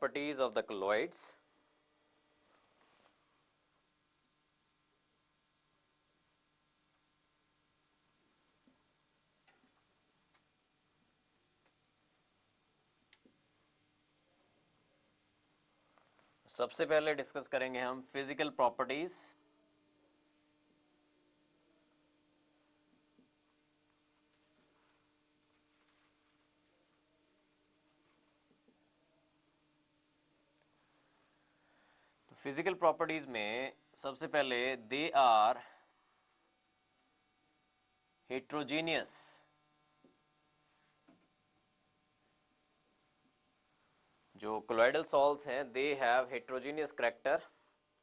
properties of the colloids. सबसे पहले discuss करेंगे हम फिजिकल प्रॉपर्टीज। तो फिजिकल प्रॉपर्टीज में सबसे पहले दे आर हेट्रोजीनियस। जो कोलॉइडल सॉल्ट्स हैं they have heterogeneous character,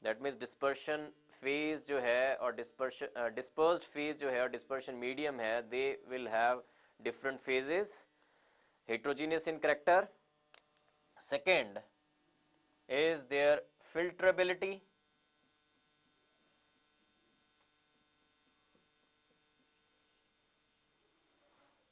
that means dispersion phase जो है और डिस्पर्स्ड फेज जो है और डिस्पर्शन मीडियम है, they will have different phases, heterogeneous in character. Second is their filterability.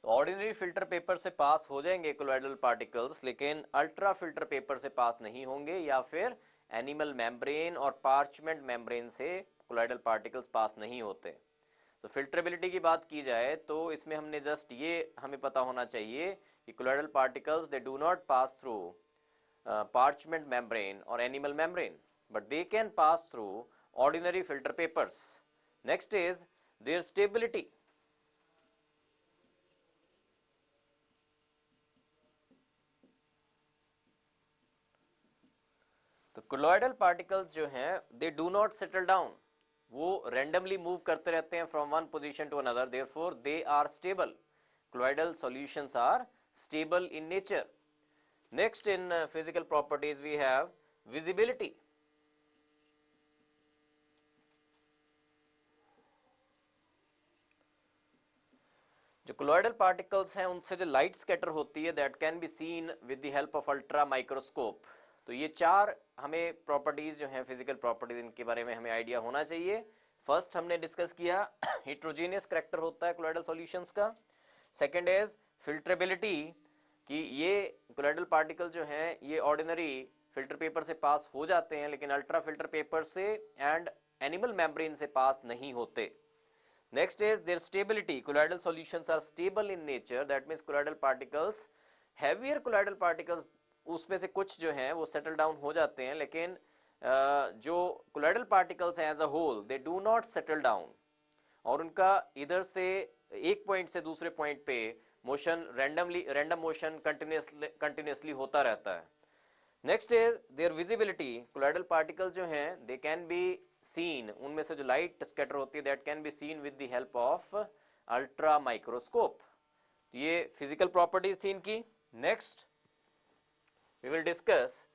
Ordinary filter paper से पास हो जाएंगे कोलॉइडल पार्टिकल्स, लेकिन अल्ट्रा फिल्टर पेपर से पास नहीं होंगे, या फिर एनिमल मेम्ब्रेन और पार्चमेंट मेम्ब्रेन से कोलॉइडल पार्टिकल्स पास नहीं होते। तो फिल्टरेबिलिटी की बात की जाए तो इसमें हमने जस्ट ये हमें पता होना चाहिए कि colloidal particles they do not pass through parchment membrane or animal membrane, but they can pass through ordinary filter papers. Next is their stability. तो colloidal particles जो हैं they do not settle down, वो randomly move करते रहते हैं from one position to another, therefore they are stable. Colloidal solutions are stable in nature. Next in physical properties we have visibility. जो colloidal particles हैं उनसे जो light scatter होती है that can be seen with the help of ultra microscope. तो ये चार हमें प्रॉपर्टीज जो हैं फिजिकल प्रॉपर्टीज, इनके बारे में हमें आइडिया होना चाहिए। फर्स्ट हमने डिस्कस किया हेट्रोजीनियस करैक्टर होता है कोलॉइडल सॉल्यूशंस का। सेकंड इज फिल्टरेबिलिटी, कि ये कोलॉइडल पार्टिकल जो हैं ये ऑर्डिनरी फिल्टर पेपर से पास हो जाते हैं, लेकिन अल्ट्रा फिल्टर पेपर से एंड एनिमल मेम्ब्रेन से पास नहीं होते। Next is their stability, colloidal solutions are stable in nature, that means colloidal particles, heavier colloidal particles उसमें से कुछ जो हैं वो सेटल डाउन हो जाते हैं, लेकिन जो कोलॉइडल पार्टिकल्स हैं as a whole they do not settle down, और उनका इधर से एक पॉइंट से दूसरे पॉइंट पे मोशन रैंडम मोशन कंटिन्यूसली होता रहता है। Next is their visibility, colloidal particle जो हैं दे कैन बी सीन, उनमें से जो लाइट स्कैटर होती है that can be seen with the help of ultra microscope. ये फिजिकल प्रॉपर्टीज थी इनकी। Next we will discuss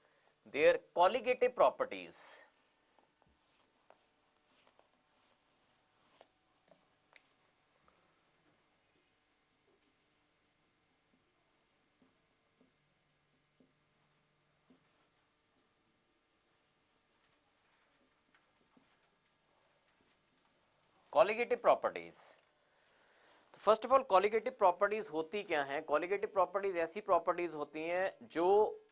their colligative properties. Colligative properties, first of all colligative properties होती क्या हैं? कॉलिगेटिव प्रॉपर्टीज ऐसी प्रॉपर्टीज होती हैं जो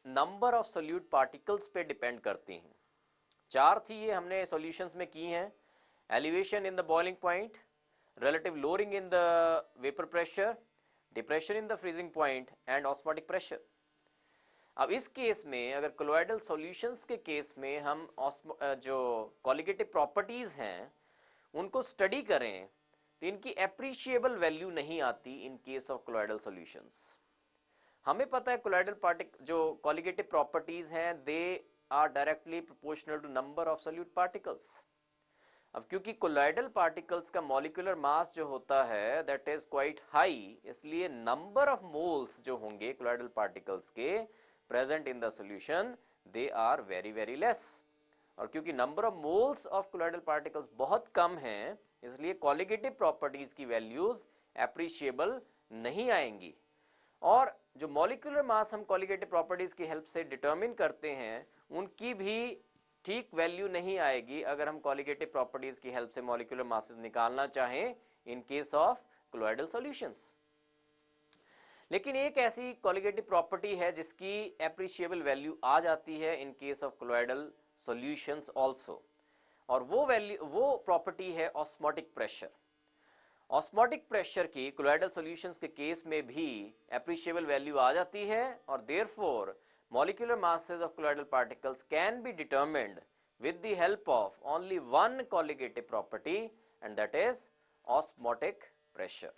नंबर ऑफ सोल्यूट पार्टिकल्स पे डिपेंड करती हैं। चार थी ये हमने सॉल्यूशंस में की हैं, elevation in the boiling point, relative lowering in the vapor pressure, depression in the freezing point and osmotic pressure. अब इस केस में अगर कोलॉइडल सॉल्यूशंस के केस में हम जो कॉलिगेटिव प्रॉपर्टीज हैं उनको स्टडी करें तो इनकी एप्रिशिएबल वैल्यू नहीं आती in case of colloidal solutions. हमें पता है कोलॉइडल पार्टिकल जो कॉलिगेटिव प्रॉपर्टीज हैं they are directly proportional to number of solute particles. अब क्योंकि कोलॉइडल पार्टिकल्स का मॉलिक्यूलर मास जो होता है दैट इज क्वाइट हाई, इसलिए नंबर ऑफ मोल्स जो होंगे कोलॉइडल पार्टिकल्स के present in the solution they are very very less. और क्योंकि number of moles of colloidal particles बहुत कम हैं, इसलिए कॉलिगेटिव प्रॉपर्टीज की वैल्यूज एप्रिशिएबल नहीं आएंगी। और जो मॉलिक्यूलर मास हम कॉलिगेटिव प्रॉपर्टीज की हेल्प से डिटरमिन करते हैं उनकी भी ठीक वैल्यू नहीं आएगी अगर हम कॉलिगेटिव प्रॉपर्टीज की हेल्प से मॉलिक्यूलर मासेस निकालना चाहें इन केस ऑफ कोलॉइडल सॉल्यूशंस। लेकिन एक ऐसी कॉलिगेटिव प्रॉपर्टी है जिसकी एप्रिशिएबल वैल्यू आ जाती है इन case of colloidal solutions also, और वो प्रॉपर्टी है ऑस्मोटिक प्रेशर। ऑस्मोटिक प्रेशर की कोलॉइडल सॉल्यूशंस के केस में भी एप्रिशिएबल वैल्यू आ जाती है, और therefore molecular masses of colloidal particles can be determined with the help of only one colligative property, and that is osmotic pressure।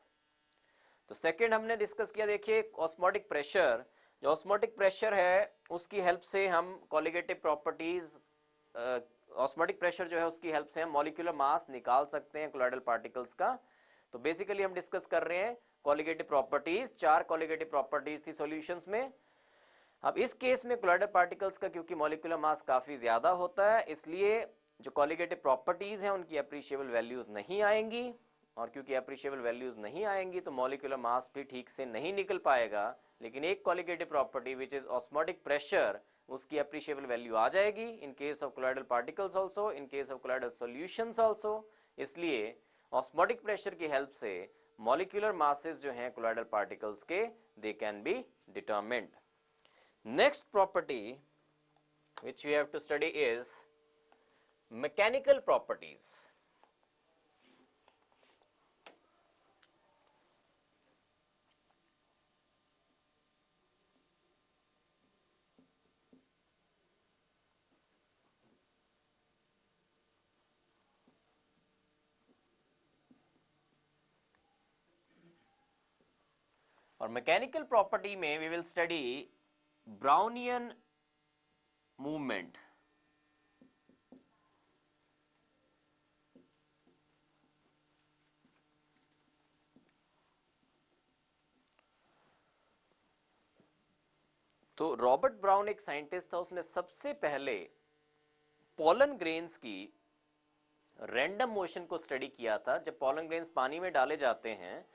तो second हमने discuss किया, देखिए ऑस्मोटिक प्रेशर। जो ऑस्मोटिक प्रेशर है उसकी हेल्प से हम कॉलिगेटिव प्रॉपर्टीज, ऑस्मोटिक प्रेशर जो है उसकी हेल्प से हम मॉलिक्यूलर मास निकाल सकते हैं कोलॉइडल पार्टिकल्स का। तो बेसिकली हम डिस्कस कर रहे हैं कॉलिगेटिव प्रॉपर्टीज। 4 कॉलिगेटिव प्रॉपर्टीज थी सॉल्यूशंस में। अब इस केस में कोलॉइडल पार्टिकल्स का क्योंकि मॉलिक्यूलर मास काफी ज्यादा होता है, इसलिए जो कॉलिगेटिव प्रॉपर्टीज हैं उनकी एप्रिशिएबल वैल्यूज नहीं आएंगी, और क्योंकि एप्रिशिएबल वैल्यूज नहीं आएंगी तो मॉलिक्यूलर मास भी ठीक से नहीं निकल पाएगा। लेकिन एक colligative property which is osmotic pressure, उसकी एप्रिशिएबल वैल्यू आ जाएगी इन case of colloidal particles also, in case of colloidal solutions also. इसलिए ऑस्मोटिक प्रेशर की हेल्प से मॉलिक्यूलर मासेस जो हैं कोलॉइडल पार्टिकल्स के, they can be determined. Next property which we have to study is mechanical properties। और mechanical property में we will study Brownian movement। तो Robert brown एक साइंटिस्ट था, उसने सबसे पहले पोलन ग्रेन्स की रैंडम मोशन को स्टडी किया था। जब पोलन ग्रेन्स पानी में डाले जाते हैं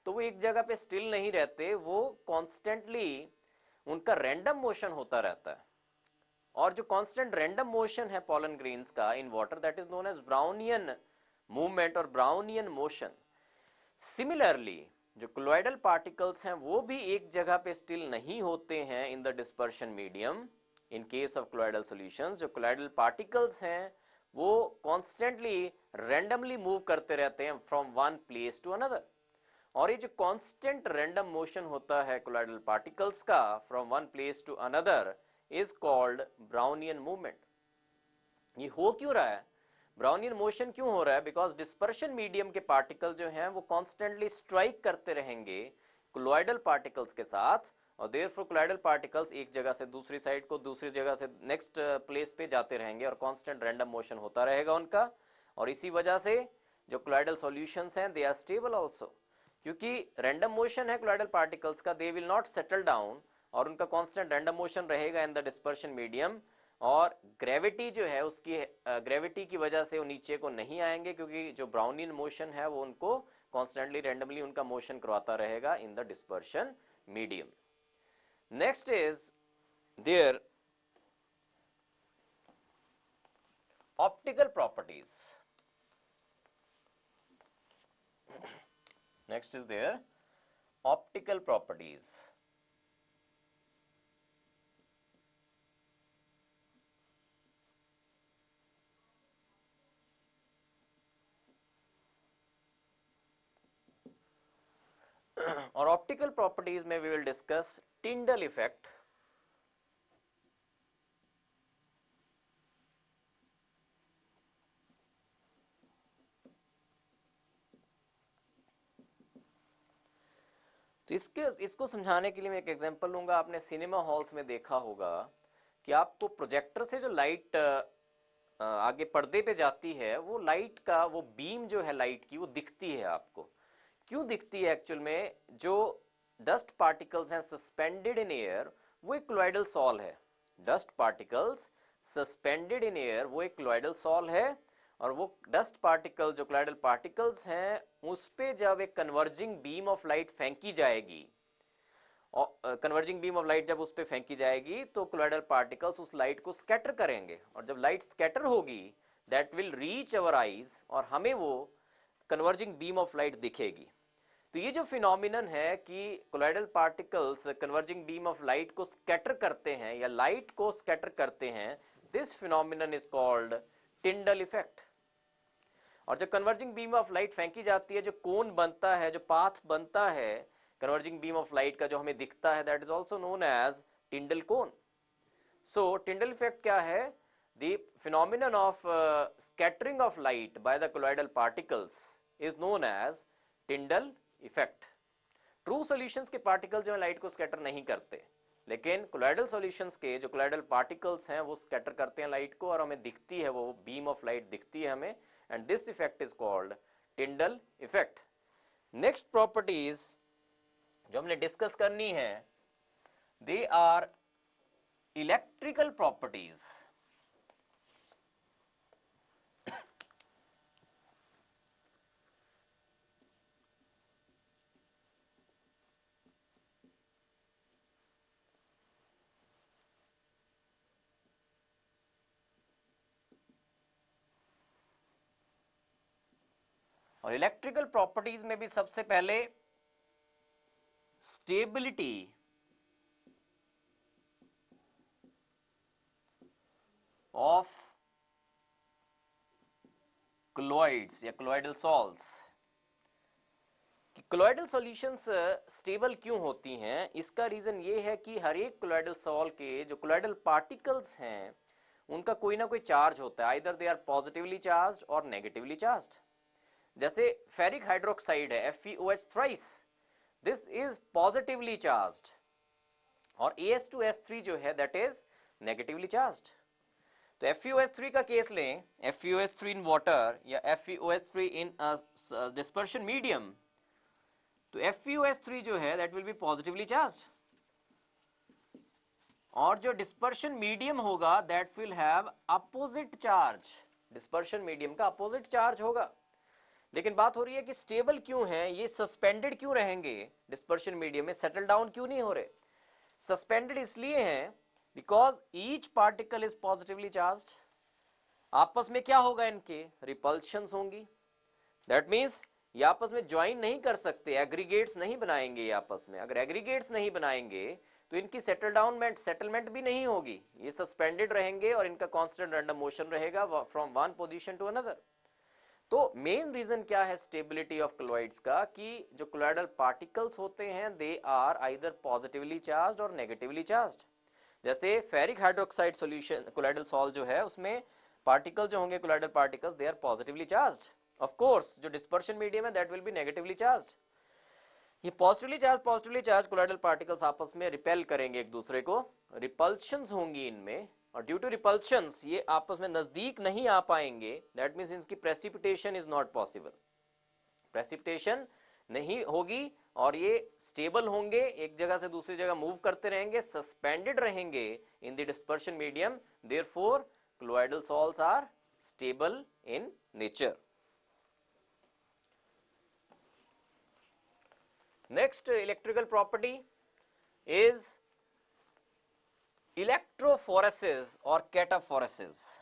तो वो एक जगह पे स्टिल नहीं रहते, वो कॉन्स्टेंटली उनका रैंडम मोशन होता रहता है। और जो कांस्टेंट रैंडम मोशन है पोलन ग्रेन्स का in water, that is known as Brownian movement और ब्राउनियन मोशन। सिमिलरली जो कोलॉइडल पार्टिकल्स हैं वो भी एक जगह पे स्टिल नहीं होते हैं in the dispersion medium. In case of colloidal solutions जो कोलॉइडल पार्टिकल्स हैं वो कॉन्स्टेंटली रैंडमली मूव करते रहते हैं from one place to another. और ये जो कांस्टेंट रैंडम मोशन होता है कोलॉइडल पार्टिकल्स का from one place to another is called Brownian movement. ये हो क्यों रहा है, ब्राउनियन मोशन क्यों हो रहा है? बिकॉज डिस्पर्शन मीडियम के पार्टिकल जो हैं वो कॉन्स्टेंटली स्ट्राइक करते रहेंगे कोलॉइडल पार्टिकल्स के साथ, और देयरफॉर कोलॉइडल पार्टिकल्स एक जगह से दूसरी साइड को, दूसरी जगह से नेक्स्ट प्लेस पे जाते रहेंगे और कांस्टेंट रैंडम मोशन होता रहेगा उनका। और इसी वजह से जो कोलॉइडल सॉल्यूशंस हैं दे आर स्टेबल आल्सो, क्योंकि रैंडम मोशन है कोलॉइडल पार्टिकल्स का, they will not settle down, और उनका कांस्टेंट रैंडम मोशन रहेगा इन द डिस्पर्शन मीडियम। और ग्रेविटी जो है उसकी ग्रेविटी की वजह से वो नीचे को नहीं आएंगे, क्योंकि जो ब्राउनियन मोशन है वो उनको कॉन्स्टेंटली रैंडमली उनका मोशन करवाता रहेगा in the dispersion medium. Next is their optical properties. Next is their optical properties। और ऑप्टिकल प्रॉपर्टीज में we will discuss Tyndall effect, तो इसको समझाने के लिए मैं एक एग्जांपल लूंगा। आपने सिनेमा हॉल्स में देखा होगा कि आपको प्रोजेक्टर से जो लाइट आगे पर्दे पे जाती है, वो लाइट का वो बीम जो है लाइट की वो दिखती है आपको। क्यों दिखती है? एक्चुअल में जो डस्ट पार्टिकल्स हैं सस्पेंडेड इन एयर वो एक कोलॉइडल सॉल है। Dust particles suspended in air वो एक कोलॉइडल सॉल है, और वो डस्ट पार्टिकल जो कोलॉइडल पार्टिकल्स हैं उस पे जब एक कन्वर्जिंग बीम ऑफ लाइट फेंकी जाएगी, और कन्वर्जिंग बीम ऑफ लाइट जब उस पे फेंकी जाएगी तो कोलॉइडल पार्टिकल्स उस लाइट को स्कैटर करेंगे, और जब लाइट स्कैटर होगी that will reach our eyes और हमें वो कन्वर्जिंग बीम ऑफ लाइट दिखेगी। तो ये जो फिनोमिनन है कि colloidal particles converging beam of light को स्कैटर करते हैं या लाइट को स्कैटर करते हैं, this phenomenon is called Tyndall effect. और जब कन्वर्जिंग बीम ऑफ लाइट फेंकी जाती है, जो कोन बनता है, जो पाथ बनता है कन्वर्जिंग बीम ऑफ लाइट का जो हमें दिखता है, that is also known as Tyndall cone. So Tyndall effect क्या है? The phenomenon of scattering of light by the colloidal particles is known as Tyndall effect. True solutions के particle जो है लाइट को स्कैटर नहीं करते, लेकिन कोलॉइडल सॉल्यूशंस के जो कोलॉइडल पार्टिकल्स हैं वो स्कैटर करते हैं लाइट को, और हमें दिखती है वो बीम ऑफ लाइट दिखती है हमें, and this effect is called Tyndall effect. Next properties जो हमने डिस्कस करनी है, दे आर इलेक्ट्रिकल प्रॉपर्टीज। और इलेक्ट्रिकल प्रॉपर्टीज में भी सबसे पहले स्टेबिलिटी ऑफ क्लोइड्स या क्लोइडल सॉल्ट्स। क्लोइडल सॉल्यूशंस स्टेबल क्यों होती हैं? इसका रीजन ये है कि हर एक क्लोइडल सॉल्ट के जो क्लोइडल पार्टिकल्स हैं उनका कोई ना कोई चार्ज होता है, either they are positively charged और नेगेटिवली चार्ज्ड। जैसे फेरिक हाइड्रोक्साइड है FeOH thrice, this is positively charged, और AS2S3 जो है दैट इज नेगेटिवली चार्ज्ड। तो FeOH3 का केस लें, FeOH3 इन वाटर या FeOH3 इन डिस्पर्शन मीडियम, तो FeOH3 जो है that will B positively charged, और जो डिस्पर्शन मीडियम होगा that will have opposite charge, dispersion medium का अपोजिट चार्ज होगा। लेकिन बात हो रही है कि स्टेबल क्यों है, ये सस्पेंडेड क्यों रहेंगे डिस्पर्शन मीडियम में, सेटल डाउन क्यों नहीं हो रहे? सस्पेंडेड इसलिए हैं because each particle is positively charged. आपस में क्या होगा, इनके रिपल्शंस होंगी, दैट मीन्स ये आपस में ज्वाइन नहीं कर सकते, एग्रीगेट्स नहीं बनाएंगे ये आपस में। अगर एग्रीगेट्स नहीं बनाएंगे तो इनकी सेटलमेंट भी नहीं होगी, ये सस्पेंडेड रहेंगे और इनका कांस्टेंट रैंडम मोशन रहेगा from one position to another. तो मेन रीजन क्या है स्टेबिलिटी ऑफ क्लोइड्स का, कि जो क्लोइडल पार्टिकल्स होते हैं they are either positively charged और नेगेटिवली चार्ज्ड। जैसे ferric hydroxide solution colloidal salt जो है उसमें पार्टिकल जो होंगे colloidal particles they are positively charged. Of course जो डिस्पर्शन मीडियम है that will be negatively charged. ये पॉजिटिवली चार्ज कोलॉइडल पार्टिकल्स आपस में रिपेल करेंगे एक दूसरे को, रिपल्शंस होंगी इनमें, और ड्यू टू रिपल्शंस ये आपस में नजदीक नहीं आ पाएंगे, दैट मींस इनकी precipitation is not possible, precipitation नहीं होगी, और ये स्टेबल होंगे, एक जगह से दूसरी जगह मूव करते रहेंगे, सस्पेंडेड रहेंगे इन the dispersion medium, therefore colloidal salts are stable in nature. Next electrical property is electrophoresis or cataphoresis.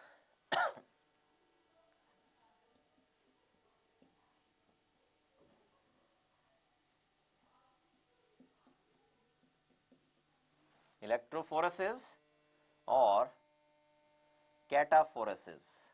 Electrophoresis or cataphoresis.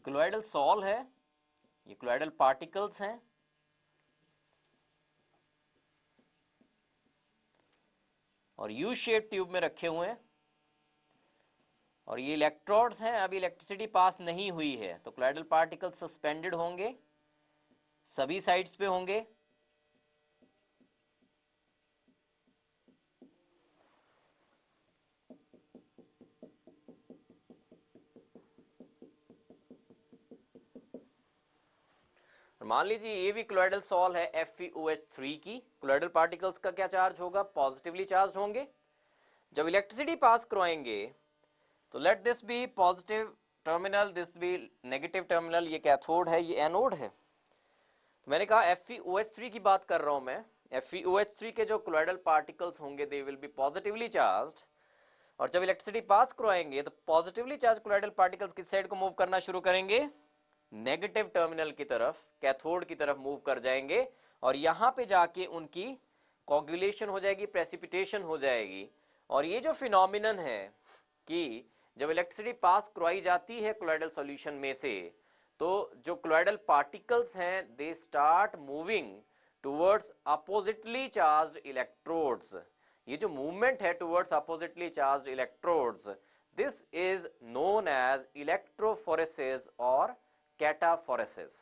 Colloidal sol है, ये कोलॉइडल पार्टिकल्स हैं, और यू शेप ट्यूब में रखे हुए हैं, और ये इलेक्ट्रोड्स हैं, अभी इलेक्ट्रिसिटी पास नहीं हुई है, तो कोलॉइडल पार्टिकल्स सस्पेंडेड होंगे, सभी साइड्स पे होंगे। मान लीजिए ये भी कोलॉइडल सॉल है FeOH3 की, कोलॉइडल पार्टिकल्स का क्या चार्ज होगा, पॉजिटिवली चार्ज होंगे। जब इलेक्ट्रिसिटी पास करवाएंगे तो let this be positive terminal, this be negative terminal, ये कैथोड है, ये एनोड है। तो मैंने कहा FeOH3 की बात कर रहा हूं मैं। FeOH3 के जो कोलॉइडल पार्टिकल्स होंगे they will B positively charged, और जब इलेक्ट्रिसिटी पास करवाएंगे तो पॉजिटिवली चार्ज कोलॉइडल पार्टिकल्स किस साइड को मूव करना शुरू करेंगे, नेगेटिव टर्मिनल की तरफ, कैथोड की तरफ मूव कर जाएंगे, और यहां पे जाके उनकी कोगुलेशन हो जाएगी, प्रेसिपिटेशन हो जाएगी। और ये जो फिनोमिनन है कि जब इलेक्ट्रिसिटी पास करवाई जाती है कोलॉइडल सॉल्यूशन में से, तो जो कोलॉइडल पार्टिकल्स हैं they start moving towards oppositely charged electrodes. ये जो मूवमेंट है towards oppositely charged electrodes, this is known as electrophoresis और cataphoresis.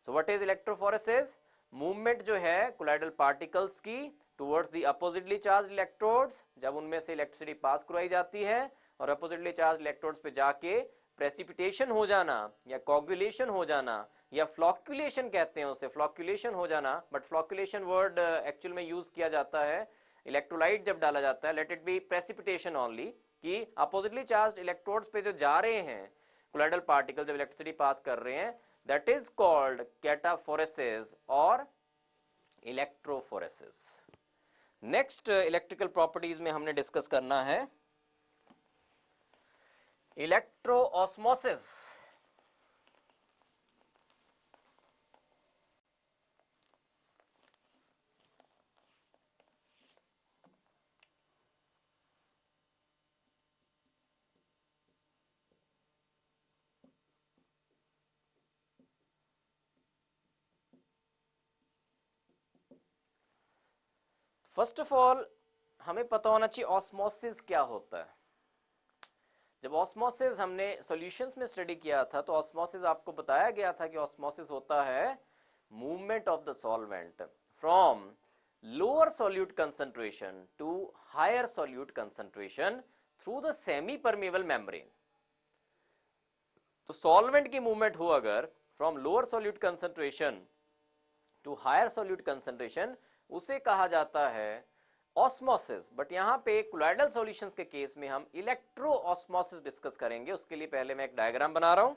So what is electrophoresis, movement जो है कोलॉइडल पार्टिकल्स की towards the oppositely charged electrodes, जब उनमें से इलेक्ट्रिसिटी पास करवाई जाती है और अपोजिटली चार्ज्ड इलेक्ट्रोड्स पे जाके प्रेसिपिटेशन हो जाना या कोगुलेशन हो जाना, या फ्लॉक्यूलेशन कहते हैं उसे, फ्लॉक्यूलेशन हो जाना, बट फ्लॉक्यूलेशन वर्ड एक्चुअल में यूज किया जाता है इलेक्ट्रोलाइट जब डाला जाता है, let it be precipitation only, कि अपोजिटली चार्ज्ड इलेक्ट्रोड्स पे जो जा रहे हैं कोलॉइडल पार्टिकल जब इलेक्ट्रिसिटी पास कर रहे हैं, दैट इज कॉल्ड कैटाफोरेसिस और इलेक्ट्रोफोरेसिस। नेक्स्ट इलेक्ट्रिकल प्रॉपर्टीज में हमने डिस्कस करना है electro osmosis. First of all हमें पता होना चाहिए ऑस्मोसिस क्या होता है। जब ऑस्मोसिस हमने सॉल्यूशंस में स्टडी किया था तो ऑस्मोसिस आपको बताया गया था कि ऑस्मोसिस होता है movement of the solvent from lower solute concentration to higher solute concentration through the semi permeable membrane. तो सॉल्वेंट की मूवमेंट हो अगर from lower solute concentration to higher solute concentration, उसे कहा जाता है ऑस्मोसिस। बट यहां पे कोलॉइडल सॉल्यूशंस के केस में हम इलेक्ट्रो ऑस्मोसिस डिस्कस करेंगे। उसके लिए पहले मैं एक डायग्राम बना रहा हूं।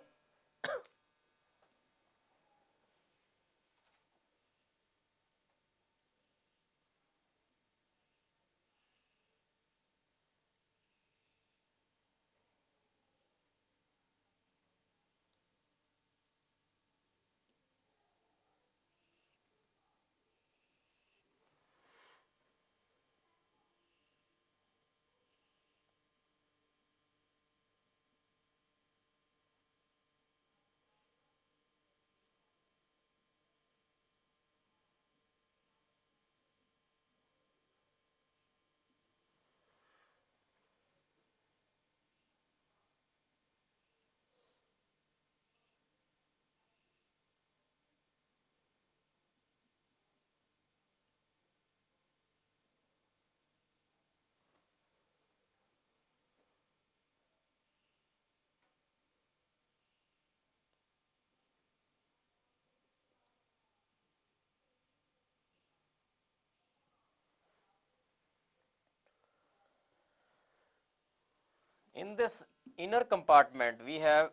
In this inner compartment we have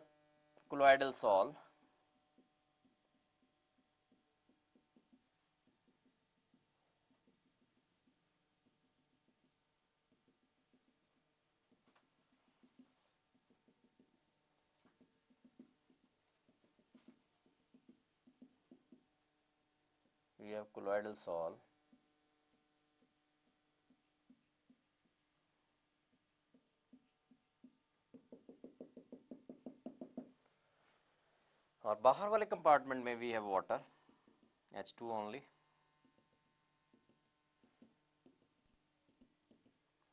colloidal sol, we have colloidal sol, और बाहर वाले कंपार्टमेंट में we have water H2 only,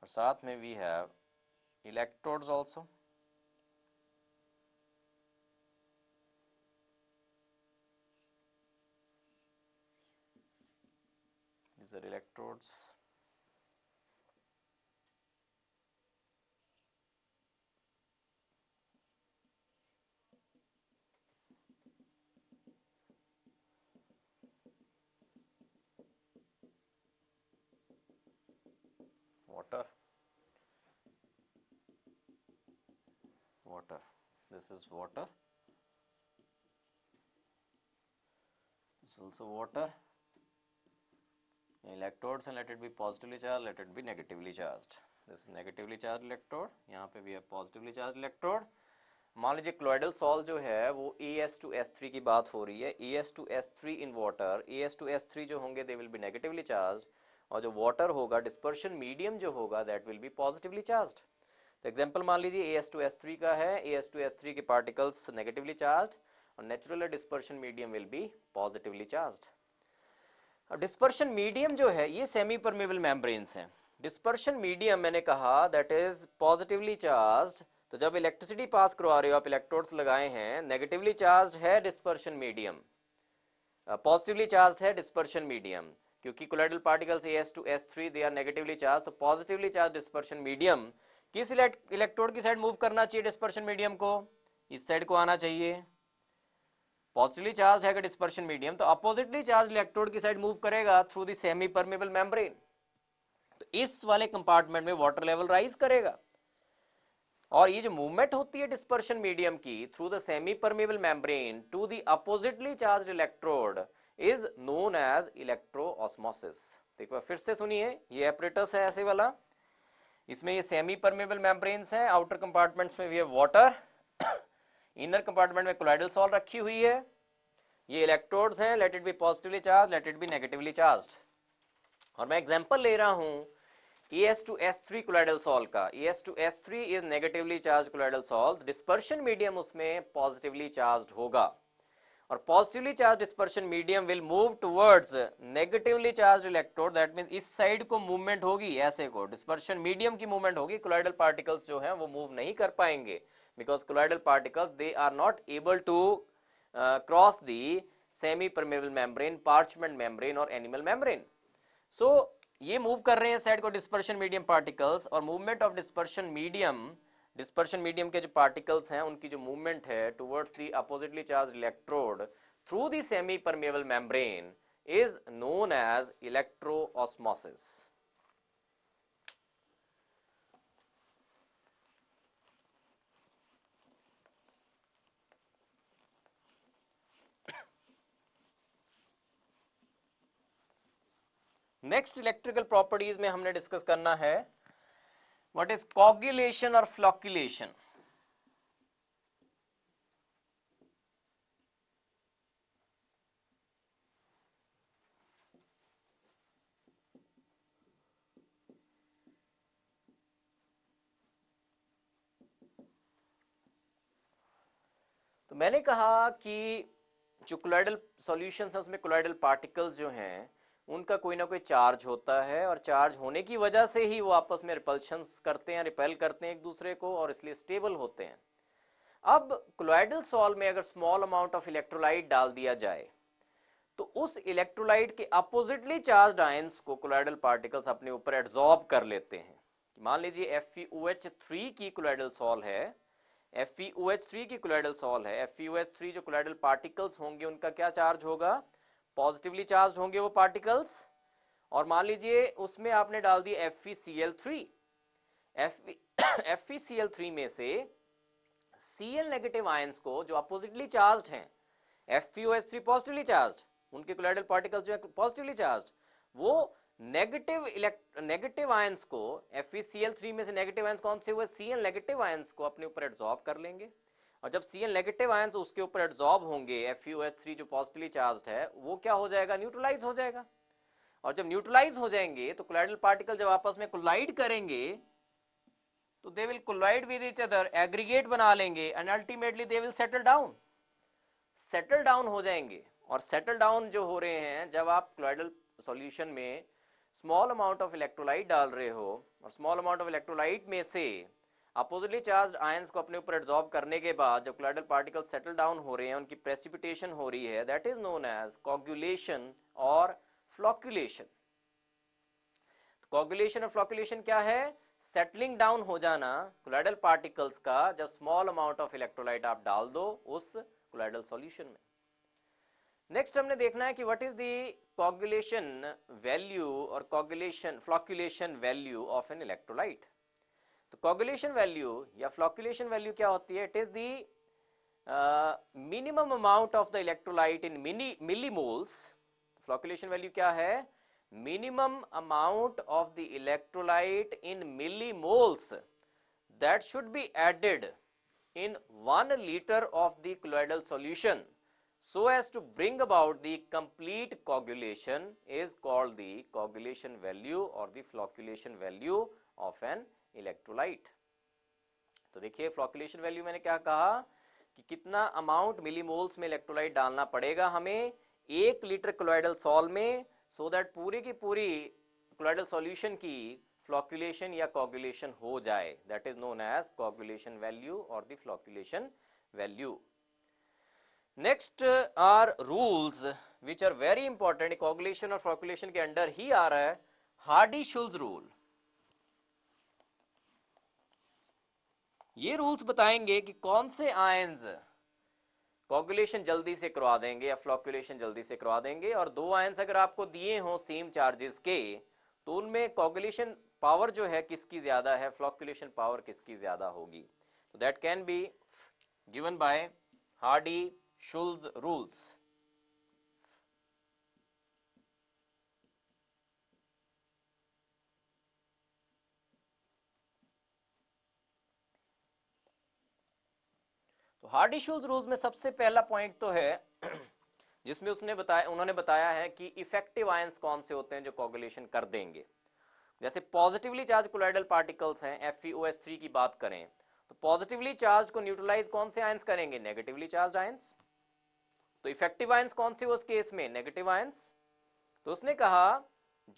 और साथ में we have electrodes also. These are electrodes. Water. Water. This is water. This is also water. Electrodes, and let it be positively charged, let it be negatively charged. This is negatively charged electrode, यहाँ पे भी है positively charged electrode. मान लीजिए क्लोइडल sol जो है वो AS2S3 की बात हो रही है, AS2S3 इन वाटर, AS2S3 जो होंगे they will be negatively charge, और जो वाटर होगा डिस्पर्शन मीडियम जो होगा that will B positively charge. तो एग्जांपल मान लीजिए AS2S3 का है, AS2S3 के पार्टिकल्स नेगेटिवली चार्ज और natural dispersion medium will be positively charge. Dispersion medium जो है ये सेमी परमेबल मेम्ब्रेन्स हैं। डिस्पर्शन मीडियम मैंने कहा दैट इज पॉजिटिवली चार्ज्ड, तो जब इलेक्ट्रिसिटी पास करवा रहे हो आप, इलेक्ट्रोड्स लगाए हैं, नेगेटिवली चार्ज्ड है डिस्पर्शन मीडियम, पॉजिटिवली चार्ज्ड है डिस्पर्शन मीडियम, क्योंकि colloidal particles AS2S3 they are negatively charge, तो पॉजिटिवली चार्ज डिस्पर्शन मीडियम किस इलेक्ट्रोड की साइड मूव करना चाहिए? डिस्पर्शन मीडियम को इस साइड को आना चाहिए। पॉजिटिवली चार्ज है डिस्पर्शन मीडियम, तो अपोजिटली चार्ज इलेक्ट्रोड की साइड मूव करेगा through the semi permeable membrane, तो इस वाले कंपार्टमेंट में वाटर लेवल राइज करेगा। और ये जो मूवमेंट होती है डिस्पर्शन मीडियम की through the semi permeable membrane to the oppositely charge electrode is known as electroosmosis. तो एक बार फिर से सुनिए, ये एपरेटस है ऐसे वाला, इसमें ये सेमी परमेबल मेम्ब्रेन्स हैं, आउटर कंपार्टमेंट्स में भी है वाटर, इनर कंपार्टमेंट में कोलाइडल सॉल रखी हुई है, ये इलेक्ट्रोड्स हैं, let it be positively charge, let it be negatively charged. और मैं एग्जांपल ले रहा हूं AS2S3 कोलाइडल सॉल का, AS2S3 is negatively charge colloidal sol, dispersion medium उसमें पॉजिटिवली चार्ज्ड होगा, और positively charge dispersion medium will move towards negatively charge electrode, that means इस साइड को मूवमेंट होगी, ऐसे को डिस्पर्शन मीडियम की मूवमेंट होगी, कोलाइडल पार्टिकल्स जो हैं वो मूव नहीं कर पाएंगे, because colloidal particles they are not able to cross the semi permeable membrane, parchment membrane और एनिमल मेम्ब्रेन। सो ये मूव कर रहे हैं साइड को डिस्पर्शन मीडियम पार्टिकल्स, और मूवमेंट ऑफ डिस्पर्शन मीडियम के जो पार्टिकल्स हैं उनकी जो मूवमेंट है towards the oppositely charge electrode through the semi permeable membrane is known as electroosmosis. Next electrical properties में हमने डिस्कस करना है व्हाट इज कोगुलेशन और फ्लॉक्यूलेशन। तो मैंने कहा कि जो कोलाइडल सॉल्यूशंस हैं उसमें कोलाइडल पार्टिकल्स जो हैं उनका कोई ना कोई चार्ज होता है, और चार्ज होने की वजह से ही वो आपस में रिपल्शंस करते हैं, रिपेल करते हैं एक दूसरे को, और इसलिए स्टेबल होते हैं। अब कोलाइडल सॉल में अगर स्मॉल अमाउंट ऑफ इलेक्ट्रोलाइट डाल दिया जाए तो उस इलेक्ट्रोलाइट के अपोजिटली चार्ज्ड आयंस को कोलाइडल पार्टिकल्स अपने ऊपर एब्जॉर्ब कर लेते हैं। मान लीजिए FeOH3 की कोलाइडल सॉल है, FeOH3 की कोलाइडल सॉल है, FeOH3 जो कोलाइडल पार्टिकल्स होंगे उनका क्या चार्ज होगा? पॉजिटिवली चार्ज होंगे वो पार्टिकल्स, और मान लीजिए उसमें आपने डाल दिया FeCl3, FeCl3 में से Cl नेगेटिव आयंस को जो अपोजिटली चार्ज्ड हैं, FeOH3 पॉजिटिवली चार्ज्ड, उनके कोलाइडल पार्टिकल्स जो है पॉजिटिवली चार्ज्ड, वो नेगेटिव आयंस को FeCl3 में से नेगेटिव आयंस कौन से हुए? Cl नेगेटिव आयंस को अपने ऊपर एब्जॉर्ब कर लेंगे, और जब Cl नेगेटिव आयंस उसके ऊपर एब्जॉर्ब होंगे, FeOH3 जो पॉजिटिवली चार्ज्ड है वो क्या हो जाएगा? न्यूट्रलाइज हो जाएगा, और जब न्यूट्रलाइज हो जाएंगे तो कोलाइडल पार्टिकल जब आपस में कोलाइड करेंगे तो they will collide with each other, aggregate बना लेंगे, and ultimately they will settle down. Settle down हो जाएंगे, और सेटल डाउन जो हो रहे हैं जब आप क्लोइडल सॉल्यूशन में स्मॉल अमाउंट ऑफ इलेक्ट्रोलाइट डाल रहे हो, और स्मॉल अमाउंट ऑफ इलेक्ट्रोलाइट में से अपोजिटली चार्ज्ड आयंस को अपने ऊपर एब्जॉर्ब करने के बाद जब क्लोइडल पार्टिकल्स सेटल डाउन हो रहे हैं, उनकी प्रेसिपिटेशन हो रही है, that is known as coagulation और फ्लोक्यूलेशन। कोगुलेशन और फ्लोक्यूलेशन क्या है? सेटलिंग डाउन हो जाना क्लोइडल पार्टिकल्स का जब स्मॉल अमाउंट ऑफ इलेक्ट्रोलाइट आप डाल दो उस क्लोइडल सॉल्यूशन में। नेक्स्ट हमने देखना है कि what is the coagulation value और coagulation flocculation value of an electrolyte. तो कोगुलेशन वैल्यू या फ्लोक्यूलेशन वैल्यू क्या होती है? It is the minimum amount of the electrolyte in millimoles. Flocculation value क्या है? minimum amount of the electrolyte in millimoles that should be added in 1 liter of the colloidal solution so as to bring about the complete coagulation is called the coagulation value or the flocculation value of an electrolyte। तो देखिए फ्लॉक्यूलेशन value मैंने क्या कहा कि कितना amount millimoles में electrolyte डालना पड़ेगा हमें 1 लीटर कोलॉइडल सॉल में, सो दैट पूरी की पूरी कोलॉइडल सॉल्यूशन की फ्लॉक्यूलेशन या कोगुलेशन हो जाए, that is known as coagulation value और the flocculation value. Next are rules which are very important. Coagulation और फ्लॉक्यूलेशन के अंडर ही आ रहा है हार्डी-शुल्ज रूल। ये रूल्स बताएंगे कि कौन से आयंस कोगुलेशन जल्दी से करवा देंगे या फ्लॉक्यूलेशन जल्दी से करवा देंगे, और दो आयंस अगर आपको दिए हों सेम चार्जेस के तो उनमें कोगुलेशन पावर जो है किसकी ज्यादा है, फ्लॉक्यूलेशन पावर किसकी ज्यादा होगी। तो that can be given by Hardy-Schulze rules. तो हार्डी-शुल्ज रूल्स में सबसे पहला पॉइंट तो है जिसमें उन्होंने बताया है कि इफेक्टिव आयंस कौन से होते हैं जो कोगुलेशन कर देंगे। जैसे पॉजिटिवली चार्ज कोलॉइडल पार्टिकल्स हैं, FeOH3 की बात करें तो पॉजिटिवली चार्ज को न्यूट्रलाइज कौन से आयंस करेंगे? Negatively charge ions. तो इफेक्टिव आयंस कौन से उस केस में? Negative ions. तो उसने कहा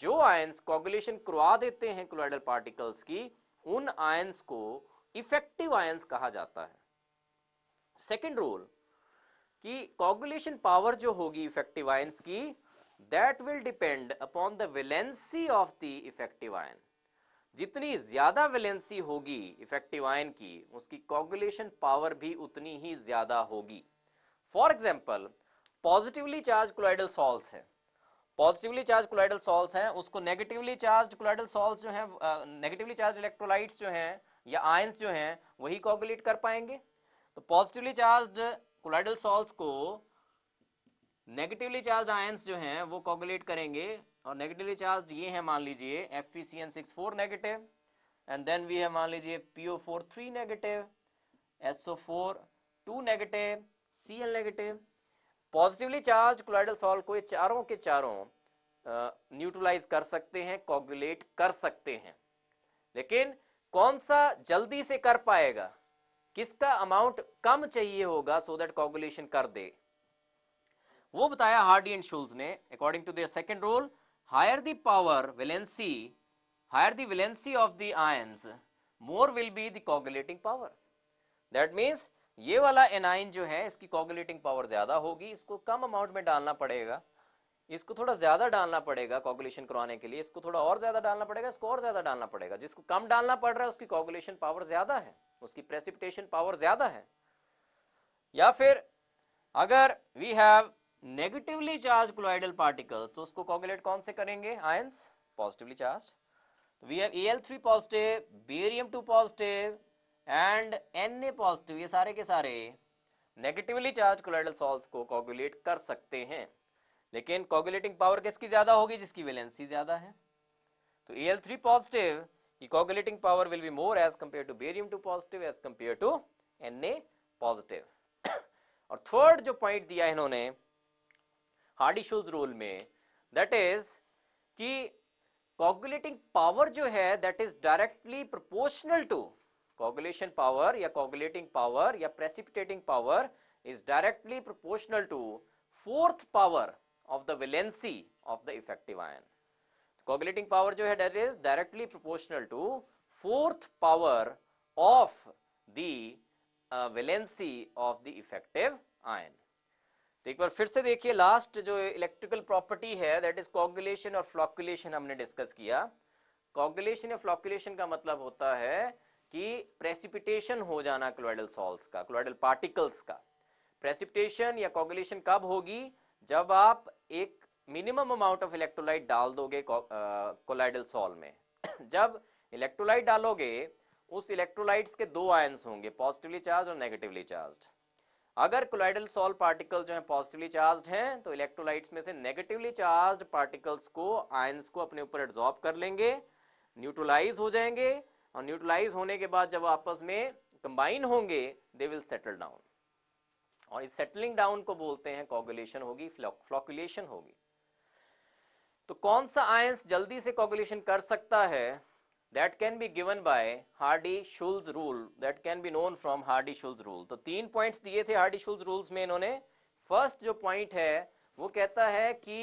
जो आयंस कोगुलेशन करवा देते हैं कोलॉइडल पार्टिकल्स की, उन आयंस को इफेक्टिव आयंस कहा जाता है। सेकेंड रूल कि कोगुलेशन पावर जो होगी इफेक्टिव आयंस की, that will depend upon the valency of the effective ion. जितनी ज्यादा वैलेंसी होगी इफेक्टिव आयन की, उसकी कोगुलेशन पावर भी उतनी ही ज्यादा होगी। For example positively charge colloidal salts है, पॉजिटिवली चार्ज कोलॉइडल सॉल्ट्स हैं, उसको नेगेटिवली चार्ज कोलॉइडल सॉल्ट्स जो हैं, नेगेटिवली चार्ज इलेक्ट्रोलाइट्स जो हैं या आयंस जो हैं वही कोगुलेट कर पाएंगे। तो पॉजिटिवली चार्ज्ड कोलॉइडल सॉल्ट्स को नेगेटिवली चार्ज आयंस जो हैं वो कोगुलेट करेंगे, और नेगेटिवली चार्ज ये हैं मान लीजिए FeCN6 4 negative, and then we है मान लीजिए PO4 3 negative, SO4 2 negative, Cl negative. Positively charge colloidal salt को ये चारों के चारों न्यूट्रलाइज कर सकते हैं, कोगुलेट कर सकते हैं, लेकिन कौन सा जल्दी से कर पाएगा, किसका अमाउंट कम चाहिए होगा सो दैट कोगुलेशन कर दे, वो बताया हार्डी एंड शुल्ज ने। According to their second rule, higher the power valency, higher the valency of the ions, more will be the coagulating power. That means ये वाला एनाइन जो है इसकी कोगुलेटिंग पावर ज्यादा होगी, इसको कम अमाउंट में डालना पड़ेगा, इसको थोड़ा ज्यादा डालना पड़ेगा कोगुलेशन करवाने के लिए, इसको थोड़ा और ज्यादा डालना पड़ेगा, इसको और ज्यादा डालना पड़ेगा। जिसको कम डालना पड़ रहा है उसकी कोगुलेशन पावर ज्यादा है, उसकी प्रेसिपिटेशन पावर ज्यादा है। या फिर अगर we have negatively charge colloidal particles तो उसको कोगुलेट कौन से करेंगे? Ions positively charge. We have Al3 positive, Barium2 positive and Na positive, ये सारे के सारे नेगेटिवली चार्ज कोलॉइडल सॉल्ट्स को कोगुलेट कर सकते हैं, लेकिन कोगुलेटिंग पावर किसकी ज्यादा होगी? जिसकी वैलेंसी ज्यादा है। तो Al3 पॉजिटिव की coagulating power will be more as compare to Barium2 positive as compare to Na positive. और थर्ड जो पॉइंट दिया इन्होंने हार्डी-शुल्ज रूल में, दैट इज कि कोगुलेटिंग पावर जो है that is directly proportional to coagulation power या कोगुलेटिंग पावर या precipitating power is directly proportional to fourth power of the valency of the effective ion. Coagulating power जो है that is directly proportional to fourth power of the valency of the effective ion. तो एक बार फिर से देखिए, last जो electrical property है that is coagulation और फ्लॉक्युलेशन हमने डिस्कस किया. कोगुलेशन या फ्लॉक्युलेशन का मतलब होता है कि प्रेसिपिटेशन हो जाना कोलॉइडल सॉल्ट्स का, कोलॉइडल पार्टिकल्स का. प्रेसिपिटेशन या कोगुलेशन कब होगी? जब आप एक मिनिमम अमाउंट ऑफ इलेक्ट्रोलाइट डाल दोगे कोलॉइडल सॉल में. जब इलेक्ट्रोलाइट डालोगे उस इलेक्ट्रोलाइट्स के दो आयंस होंगे, पॉजिटिवली चार्ज और नेगेटिवली चार्ज. अगर कोलॉइडल सॉल्ट पार्टिकल जो है पॉजिटिवली चार्ज्ड हैं तो इलेक्ट्रोलाइट्स में से नेगेटिवली चार्ज्ड पार्टिकल्स को, आयंस को अपने ऊपर एब्जॉर्ब कर लेंगे, न्यूट्रलाइज हो जाएंगे, और न्यूट्रलाइज होने के बाद जब आपस में कंबाइन होंगे दे विल सेटल डाउन, और इस सेटलिंग डाउन को बोलते हैं कोगुलेशन होगी, फ्लॉक्युलेशन होगी. तो कौन सा आयंस जल्दी से कोगुलेशन कर सकता है? That can be given by Hardy-Schulz rule, that can be known from Hardy-Schulz rule. तो 3 पॉइंट्स दिए थे Hardy-Schulz rules में इन्होंने. फर्स्ट जो पॉइंट है वो कहता है कि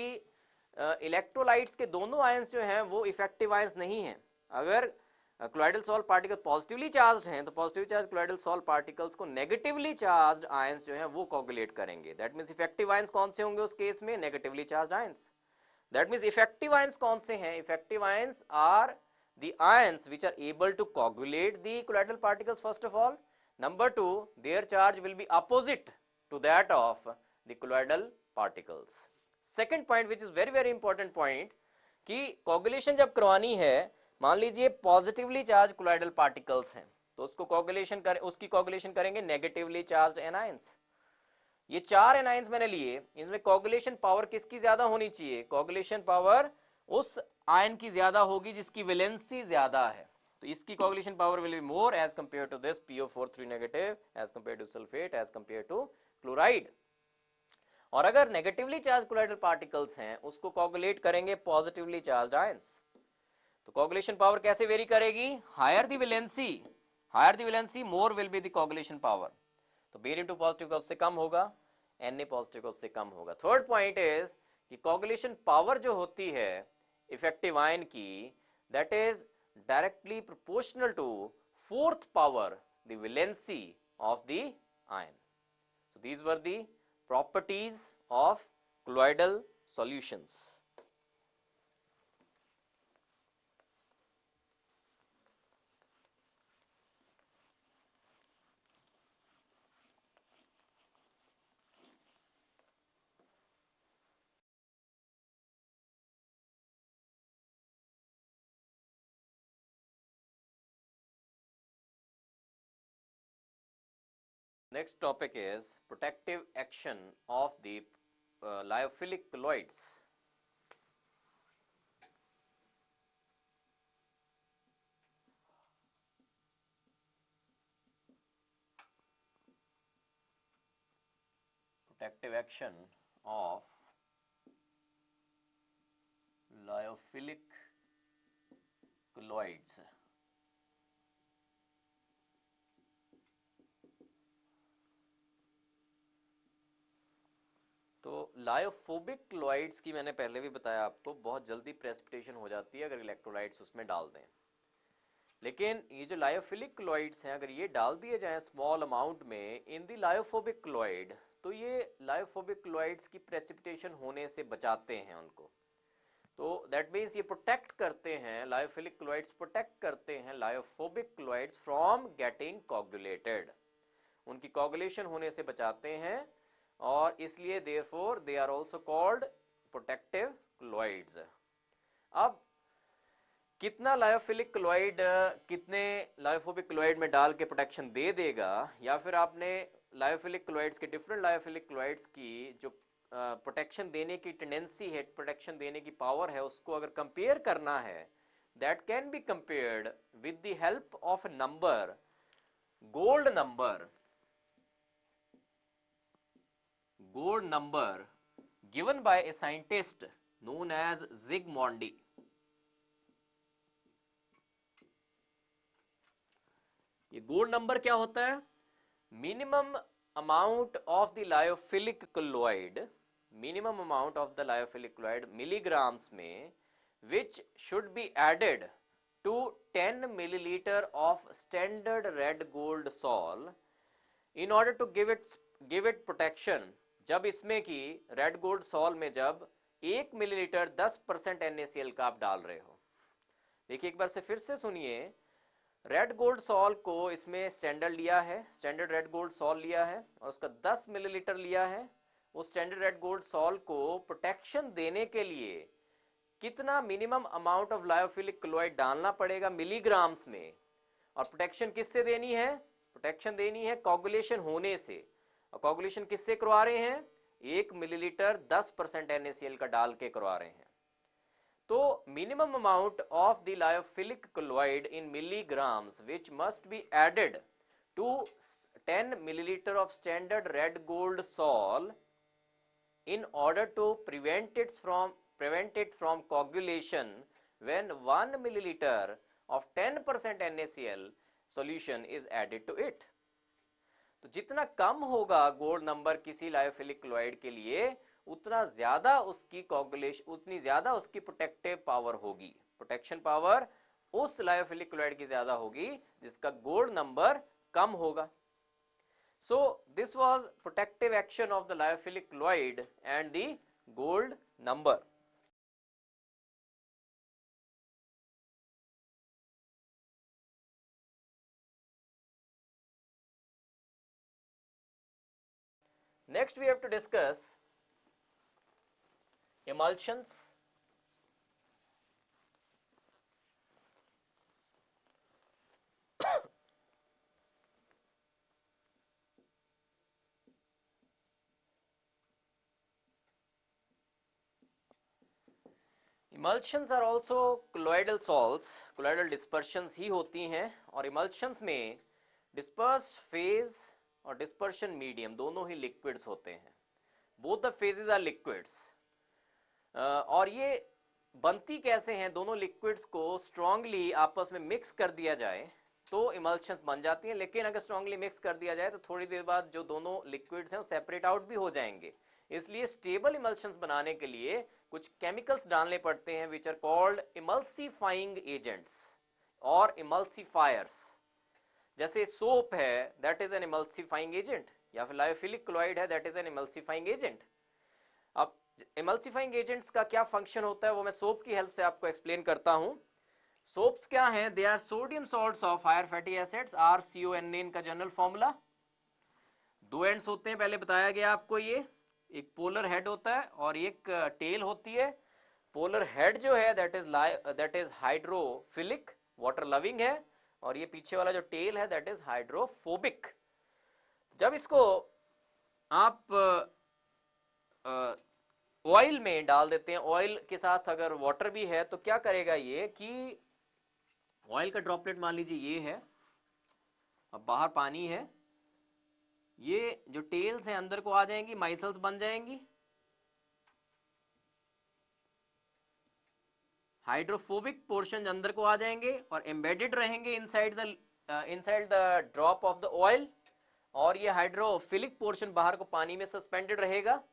इलेक्ट्रोलाइट्स के दोनों आयंस जो हैं वो इफेक्टिव आयंस नहीं हैं. अगर colloidal salt particle positively charged हैं तो positively charge colloidal salt particles को नेगेटिवली चार्ज्ड आयंस जो हैं वो कोगुलेट करेंगे. दैट मीन्स इफेक्टिव आयंस कौन से होंगे उस केस में? Negatively charged ions. That means effective ions कौन से हैं? Effective ions are the ions which are able to coagulate the colloidal particles first of all. Number 2, their charge will be opposite to that of the colloidal particles. Second point which is very important point कि coagulation जब करवानी है, मान लीजिए positively charge colloidal particles हैं तो उसको coagulation करें, उसकी coagulation करेंगे नेगेटिवली चार्ज एनायंस. ये 4 एनायंस मैंने लिए, इनमें coagulation पावर किसकी ज्यादा होनी चाहिए? coagulation पावर उस आयन की ज्यादा होगी जिसकी वैलेंसी ज्यादा है. तो इसकी coagulation power will be more as compare to this PO4 negative, as compare to sulphate, as compare to chloride. और अगर नेगेटिवली चार्ज कोलॉइडल पार्टिकल्स हैं उसको कोगुलेट करेंगे पॉजिटिवली चार्ज्ड आयंस. तो कोगुलेशन पावर कैसे वेरी करेगी? Higher the valency more will be the coagulation power. तो Be2 positive का उससे कम होगा, Na पॉजिटिव का उससे कम होगा. थर्ड पॉइंट इज कि कोगुलेशन पावर जो होती है इफेक्टिव आयन की, that is directly proportional to fourth power the valency of the ion. So these were the properties of colloidal solutions. Next topic is protective action of the lyophilic colloids. Protective action of lyophilic colloids. तो lyophobic chlorides की मैंने पहले भी बताया आपको, बहुत जल्दी precipitation हो जाती है अगर इलेक्ट्रोलाइट्स उसमें डाल दें. लेकिन ये जो लायोफिलिक क्लोराइड्स हैं अगर ये डाल दिए जाएं स्मॉल अमाउंट में इन दी लायोफोबिक क्लोराइड, तो ये लायोफोबिक क्लोराइड्स की प्रेसिपिटेशन होने से बचाते हैं उनको. तो दैट मीन्स ये प्रोटेक्ट करते हैं, लायोफिलिक क्लोराइड्स प्रोटेक्ट करते हैं lyophobic colloids from getting coagulated, उनकी कोगुलेशन होने से बचाते हैं, और इसलिए therefore they are also called protective colloids. अब कितना लायोफिलिक क्लोराइड कितने लायोफोबिक क्लोराइड में डाल के प्रोटेक्शन दे देगा, या फिर आपने लायोफिलिक क्लोराइड्स के डिफरेंट लायोफिलिक क्लोराइड्स की जो प्रोटेक्शन देने की टेंडेंसी है, प्रोटेक्शन देने की पावर है, उसको अगर कंपेयर करना है, that can be compared with the help of a number, gold number given by a scientist known as Zygmundi. ये गोल्ड नंबर क्या होता है? Minimum amount of the lyophilic colloid, minimum amount of the lyophilic colloid milligrams में, which should be added to 10 milliliter of standard red gold sol in order to give it protection। जब इसमें की red gold sol में जब 1 millilitre 10% NaCl का आप डाल रहे हो, देखिए एक बार से फिर से सुनिए, रेड गोल्ड सॉल को इसमें स्टैंडर्ड लिया है, स्टैंडर्ड रेड गोल्ड सॉल लिया है और उसका 10 मिलीलीटर लिया है। उस स्टैंडर्ड रेड गोल्ड सॉल को प्रोटेक्शन देने के लिए कितना minimum amount of lyophilic chloride डालना पड़ेगा मिलीग्राम्स में, और प्रोटेक्शन किससे देनी है? प्रोटेक्शन देनी है कोगुलेशन होने से। और कोगुलेशन किससे करवा रहे हैं? 1 मिलीलीटर 10% NaCl का डाल के करवा रहे हैं। तो minimum amount of the lyophilic colloid in milligrams which must be added to 10 milliliter of standard red gold sol in order to prevent it from coagulation when 1 milliliter of 10% NaCl solution is added to it। तो जितना कम होगा gold number किसी lyophilic chloride के लिए, उतना ज्यादा उसकी coagulation, उतनी ज्यादा उसकी प्रोटेक्टिव पावर होगी, प्रोटेक्शन पावर उस लायोफिलिक क्लोराइड की ज्यादा होगी जिसका गोल्ड नंबर कम होगा। सो this was protective action of the lyophilic chloride and the gold number. Next we have to discuss emulsions। Emulsions are also colloidal salts, colloidal dispersions ही होती हैं, और emulsions में dispersed phase और dispersion medium दोनों ही liquids होते हैं। Both the phases are liquids। और ये बनती कैसे हैं? दोनों लिक्विड्स को स्ट्रांगली आपस में मिक्स कर दिया जाए तो इमल्शंस बन जाती हैं, लेकिन अगर स्ट्रांगली मिक्स कर दिया जाए तो थोड़ी देर बाद जो दोनों लिक्विड्स हैं वो सेपरेट आउट भी हो जाएंगे। इसलिए स्टेबल इमल्शंस बनाने के लिए कुछ केमिकल्स डालने पड़ते हैं which are called emulsifying agents और इमल्सिफायर्स। जैसे सोप है, that is an emulsifying agent, या फिर लायोफिलिक क्लोराइड है, that is an emulsifying agent. अब इमल्सिफाइंग एजेंट्स का क्या फंक्शन होता है वो मैं सोप की हेल्प से आपको एक्सप्लेन करता हूं। सोप्स क्या हैं? They are sodium salts of higher fatty acids, RCONA इनका जनरल फॉर्मूला। दो एंड्स होते हैं, पहले बताया गया आपको, ये एक पोलर हेड होता है और एक टेल होती है। पोलर हेड जो है that is hydrophilic, water loving है, और ये पीछे वाला जो टेल है दैट इज हाइड्रोफोबिक। जब इसको आप ऑयल में डाल देते हैं, ऑयल के साथ अगर वाटर भी है तो क्या करेगा ये कि ऑयल का ड्रॉपलेट मान लीजिए ये है, अब बाहर पानी है, ये जो टेल्स हैं अंदर को आ जाएंगी, माइसल्स बन जाएंगी, हाइड्रोफोबिक पोर्शन अंदर को आ जाएंगे और एम्बेडेड रहेंगे inside the drop of the oil, और ये हाइड्रोफिलिक पोर्शन बाहर को पानी में सस्पेंडेड रहेगा।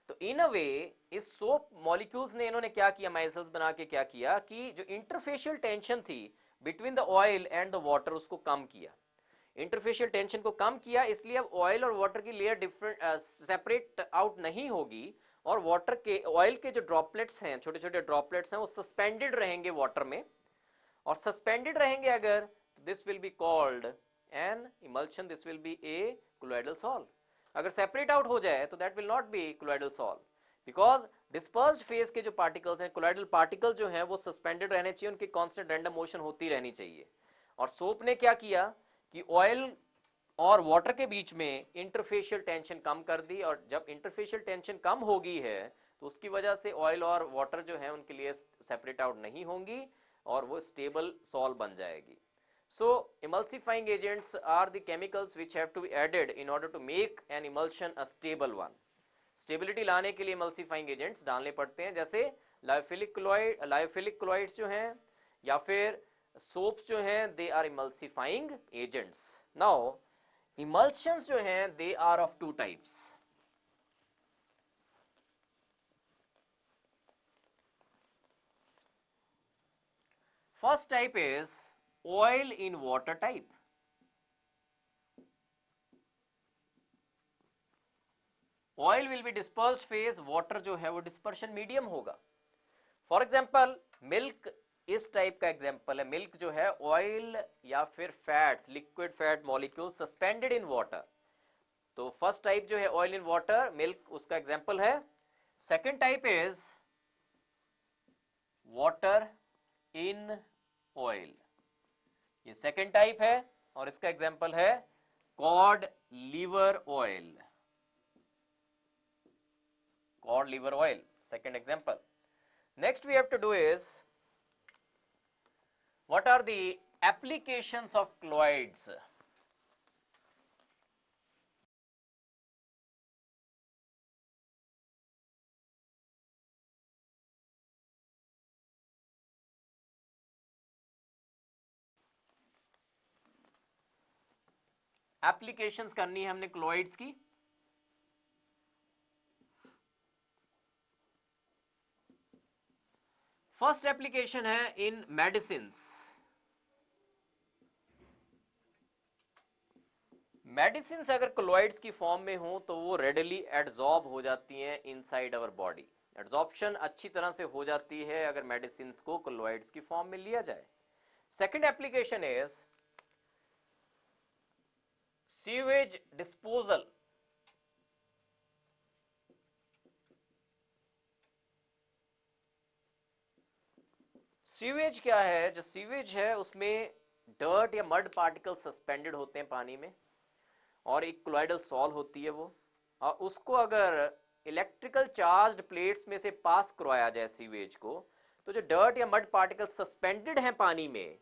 तो इन अ वे इस सोप मॉलिक्यूल्स ने इन्होंने क्या किया, माइसल्स बना के क्या किया कि जो इंटरफेशियल टेंशन थी between the oil and the water उसको कम किया, इंटरफेशियल टेंशन को कम किया। इसलिए अब ऑयल और वाटर की लेयर डिफरेंट सेपरेट आउट नहीं होगी, और वाटर के ऑयल के जो ड्रॉपलेट्स हैं, छोटे छोटे ड्रॉपलेट्स हैं, वो सस्पेंडेड रहेंगे वाटर में, और सस्पेंडेड रहेंगे अगर, this will be called an emulsion, this will be A colloidal salt. अगर सेपरेट आउट हो जाए तो that will not be colloidal salt, because dispersed phase के जो पार्टिकल्स हैं, कोलोइडल पार्टिकल जो हैं वो सस्पेंडेड रहने चाहिए, उनकी कांस्टेंट रैंडम मोशन होती रहनी चाहिए। और सोप ने क्या किया कि ऑयल और वाटर के बीच में इंटरफेशियल टेंशन कम कर दी, और जब इंटरफेशियल टेंशन कम हो गई है तो उसकी वजह से ऑयल और वाटर जो है उनके लिए सेपरेट आउट नहीं होंगी और वो स्टेबल सॉल्ट बन जाएगी। So emulsifying agents are the chemicals which have to be added in order to make an emulsion a stable one। Stability लाने के लिए emulsifying agents डालने पड़ते हैं, जैसे लायोफिलिक क्लोराइड्स जो हैं या फिर सोप्स जो हैं, they are emulsifying agents। Now emulsions जो हैं they are of two types. First type is oil in water type. Oil will be dispersed phase, water जो है वो डिस्पर्शन मीडियम होगा. फॉर एग्जाम्पल मिल्क इस टाइप का एग्जाम्पल है. Milk जो है ऑयल या फिर fats, liquid fat molecule suspended in water. तो फर्स्ट टाइप जो है ऑयल इन वाटर, मिल्क उसका एग्जाम्पल है. Second type is water in oil, ये सेकेंड टाइप है और इसका एग्जाम्पल है cod liver oil. Cod liver oil, second example. Next we have to do is, what are the applications of colloids? Applications करनी है हमने क्लोइड्स की. फर्स्ट एप्लीकेशन है इन मेडिसिन्स. मेडिसिन्स अगर क्लोइड्स की फॉर्म में हो तो वो रेडली एड्सॉर्ब हो जाती हैं इनसाइड आवर बॉडी. एड्सॉर्प्शन अच्छी तरह से हो जाती है अगर मेडिसिन्स को क्लोइड्स की फॉर्म में लिया जाए. Second application is sewage disposal. Sewage क्या है? जो सीवेज है उसमें डर्ट या मड पार्टिकल सस्पेंडेड होते हैं पानी में और एक क्लोइडल सॉल होती है वो, और उसको अगर इलेक्ट्रिकल चार्ज्ड प्लेट्स में से पास करवाया जाए सीवेज को, तो जो डर्ट या मड पार्टिकल सस्पेंडेड हैं पानी में,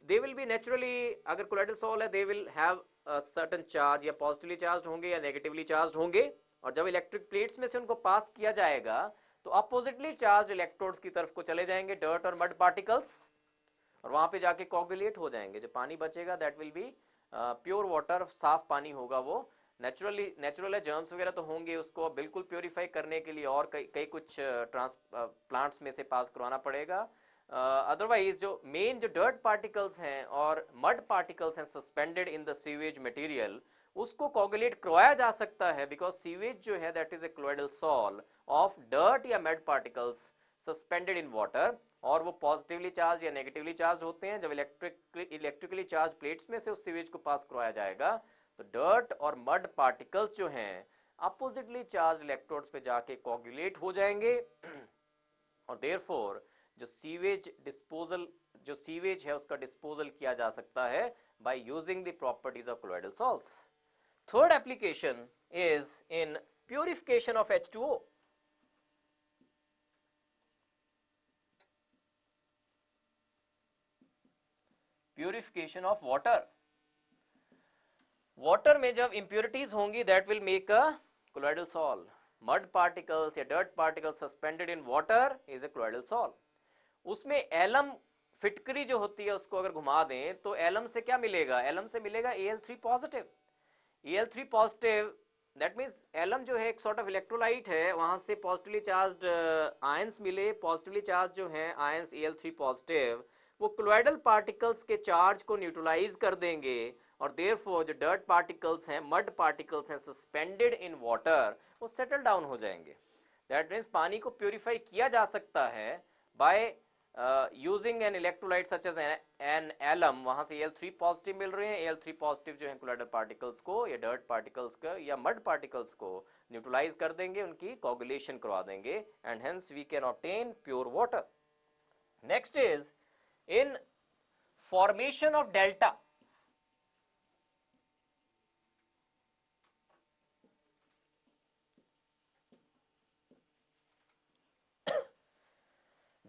दे विल बी नेचुरली, अगर क्लोइडल सॉल है they will have certain charge, या पॉजिटिवली चार्ज होंगे या नेगेटिवली चार्ज होंगे. और जब इलेक्ट्रिक प्लेट्स में से उनको पास किया जाएगा तो अपोजिटली चार्ज इलेक्ट्रोड्स की तरफ को चले जाएंगे डर्ट और मड पार्टिकल्स, और वहां पे जाके कोगुलेट हो जाएंगे. जो पानी बचेगा that will B pure water, साफ पानी होगा वो. नेचुरल है, जर्म्स वगैरह तो होंगे, उसको बिल्कुल प्योरीफाई करने के लिए और कई कुछ प्लांट्स में से पास करवाना पड़ेगा. अदरवाइज जो मेन जो डर्ट पार्टिकल्स हैं और मड पार्टिकल्स हैं suspended in the sewage material, उसको कोगुलेट करवाया जा सकता है, बिकॉज सीवेज जो है that is a colloidal sol of dirt या mud particles suspended in water, और वो पॉजिटिवली चार्ज या नेगेटिवली चार्ज होते हैं. जब इलेक्ट्रिकली चार्ज प्लेट्स में से उस सीवेज को पास करवाया जाएगा तो डर्ट और मड पार्टिकल्स जो हैं अपोजिटली चार्ज इलेक्ट्रोड्स पे जाके कोगुलेट हो जाएंगे. और देयरफॉर जो सीवेज डिस्पोजल, जो सीवेज है उसका डिस्पोजल किया जा सकता है by using the properties of colloidal salts. Third application is in purification of H2O. Purification of water. Water में जब इंप्योरिटीज होंगी that will make a colloidal sol. Mud particles या dirt particles suspended in water is a colloidal sol. उसमें alum फिटकरी जो होती है उसको अगर घुमा दें तो एलम से क्या मिलेगा? एलम से मिलेगा Al3 positive. Al3 positive that means alum जो है एक सॉर्ट ऑफ इलेक्ट्रोलाइट है, वहां से पॉजिटिवली चार्ज्ड आयंस मिले. पॉजिटिवली चार्ज जो है आयंस Al3 पॉजिटिव वो क्लोइडल पार्टिकल्स के चार्ज को न्यूट्रलाइज कर देंगे, और देयरफॉर जो डर्ट पार्टिकल्स हैं, मड पार्टिकल्स हैं सस्पेंडेड इन वाटर, वो सेटल डाउन हो जाएंगे. दैट मीन्स पानी को प्योरीफाई किया जा सकता है by using an electrolyte such as an alum. वहां से Al3 पॉजिटिव मिल रहे हैं. Al3 पॉजिटिव जो है क्लोइडल पार्टिकल्स को या डर्ट पार्टिकल्स को या मड पार्टिकल्स को न्यूट्रलाइज कर देंगे, उनकी कोगुलेशन करवा देंगे, and hence we can obtain pure water. Next is in formation of delta.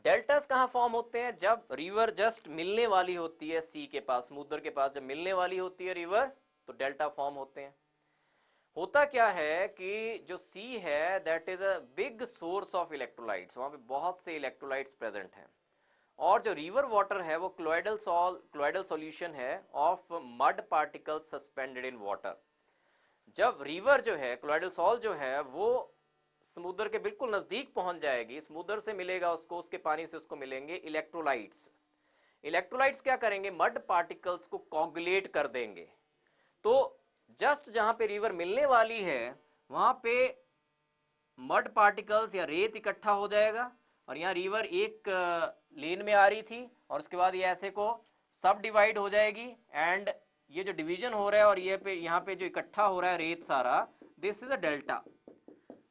Deltas कहाँ फॉर्म होते हैं? जब रिवर जस्ट मिलने वाली होती है सी के पास, समुद्र के पास जब मिलने वाली होती है रिवर, तो डेल्टा फॉर्म होते हैं. होता क्या है कि जो सी है that is a big source of electrolytes, वहां पे बहुत से इलेक्ट्रोलाइट्स प्रेजेंट हैं, और जो रिवर वाटर है वो क्लोइडल सॉल्यूशन है of mud particles suspended in water. जब रिवर जो है क्लोइडल सॉल जो है वो समुद्र के बिल्कुल नजदीक पहुंच जाएगी, समुद्र से मिलेगा उसको, उसके पानी से उसको मिलेंगे इलेक्ट्रोलाइट्स। इलेक्ट्रोलाइट्स क्या करेंगे, मड पार्टिकल्स को कोगुलेट कर देंगे। तो जस्ट जहां पे रिवर मिलने वाली है वहां पे मड पार्टिकल्स या रेत इकट्ठा हो जाएगा, और यहाँ रिवर एक लेन में आ रही थी और उसके बाद ये ऐसे को सब डिवाइड हो जाएगी, एंड ये जो डिवीजन हो रहा है और ये पे यहाँ पे जो इकट्ठा हो रहा है रेत सारा, दिस इज अ डेल्टा।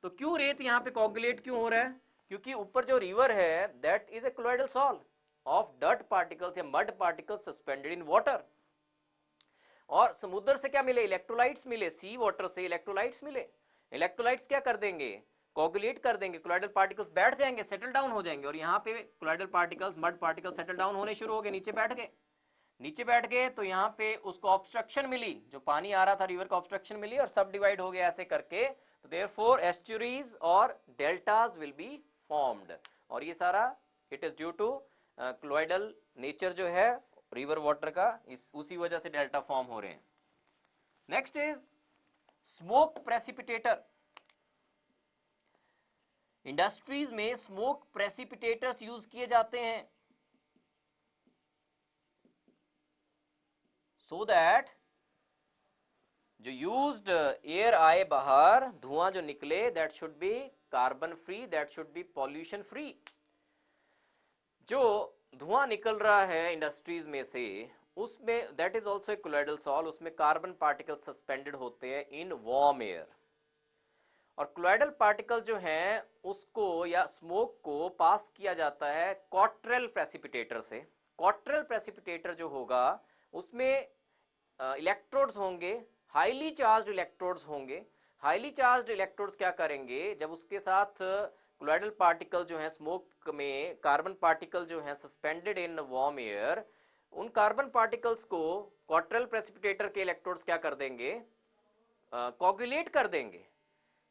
तो क्यों रेत यहाँ पे कोगुलेट क्यों हो रहा है, क्योंकि ऊपर जो रिवर है that is a colloidal sol of dirt particles या mud particles suspended in water. और समुद्र से क्या मिले, इलेक्ट्रोलाइट्स मिले, सी वाटर से इलेक्ट्रोलाइट्स मिले। इलेक्ट्रोलाइट्स क्या कर देंगे, कोगुलेट कर देंगे, क्लोइडल पार्टिकल्स बैठ जाएंगे, सेटल डाउन हो जाएंगे, और यहाँ पे क्लोइडल particles mud particles settle down होने शुरू हो गए, नीचे बैठ गए। नीचे बैठ गए तो यहाँ पे उसको ऑब्स्ट्रक्शन मिली, जो पानी आ रहा था रिवर को ऑब्स्ट्रक्शन मिली और सब डिवाइड हो गया ऐसे करके। तो देयरफॉर एस्चुरीज और डेल्टाज विल बी फॉर्म्ड, और ये सारा it is due to colloidal nature जो है रिवर वाटर का, इस उसी वजह से डेल्टा फॉर्म हो रहे हैं। Next is smoke precipitator. Industries में स्मोक प्रेसिपिटेटर्स यूज किए जाते हैं सो दैट जो यूज्ड एयर आए बाहर, धुआं जो निकले, that should be carbon free, that should be pollution free. जो धुआं निकल रहा है इंडस्ट्रीज में से उसमें that is also a colloidal sol, उसमें कार्बन पार्टिकल सस्पेंडेड होते हैं इन वार्म एयर। और क्लोइडल पार्टिकल जो हैं उसको या स्मोक को पास किया जाता है क्वार्टरल प्रेसिपिटेटर से। क्वार्टरल प्रेसिपिटेटर जो होगा उसमें इलेक्ट्रोड्स होंगे, हाईली चार्ज्ड इलेक्ट्रोड्स होंगे। हाईली चार्ज्ड इलेक्ट्रोड्स क्या करेंगे, जब उसके साथ क्लोइडल पार्टिकल जो है स्मोक में कार्बन पार्टिकल जो है सस्पेंडेड इन वार्म एयर, उन कार्बन पार्टिकल्स को क्वार्टरल प्रेसिपिटेटर के इलेक्ट्रोड्स क्या कर देंगे, कोगुलेट कर देंगे,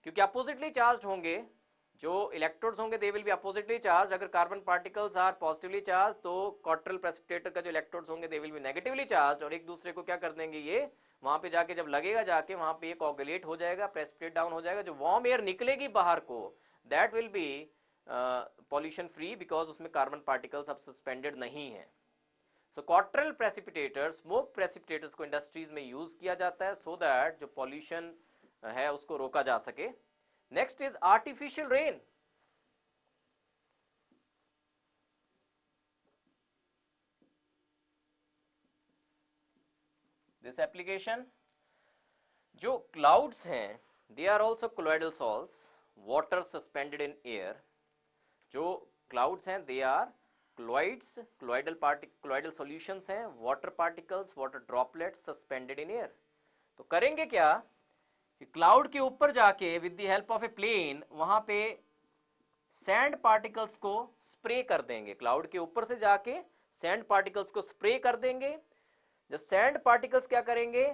क्योंकि अपोजिटली चार्ज्ड होंगे। जो इलेक्ट्रोड्स होंगे they will be oppositely charge. अगर carbon particles are positively charge तो क्वार्टरल प्रेसिपिटेटर का जो इलेक्ट्रोड्स होंगे they will be negatively charge, और एक दूसरे को क्या कर देंगे, ये वहां पे जाके जब लगेगा जाके वहां पे ये कोगुलेट हो जाएगा, प्रेसिपिटेट डाउन हो जाएगा। जो वार्म एयर निकलेगी बाहर को that will B pollution free, because उसमें कार्बन पार्टिकल्स अब सस्पेंडेड नहीं है। सो क्वार्टरल प्रेसिपिटेटर, स्मोक प्रेसिपिटेटर्स को इंडस्ट्रीज में यूज किया जाता है सो दैट जो पॉल्यूशन है उसको रोका जा सके। Next is artificial rain. This application, जो क्लाउड्स हैं they are also colloidal sols, water suspended in air. जो क्लाउड्स हैं they are colloids, colloidal solutions हैं, water particles, water droplets suspended in air. तो करेंगे क्या कि क्लाउड के ऊपर जाके with the help of a plane वहां पे सैंड पार्टिकल्स को स्प्रे कर देंगे। क्लाउड के ऊपर से जाके सैंड पार्टिकल्स को स्प्रे कर देंगे। जब सैंड पार्टिकल्स क्या करेंगे,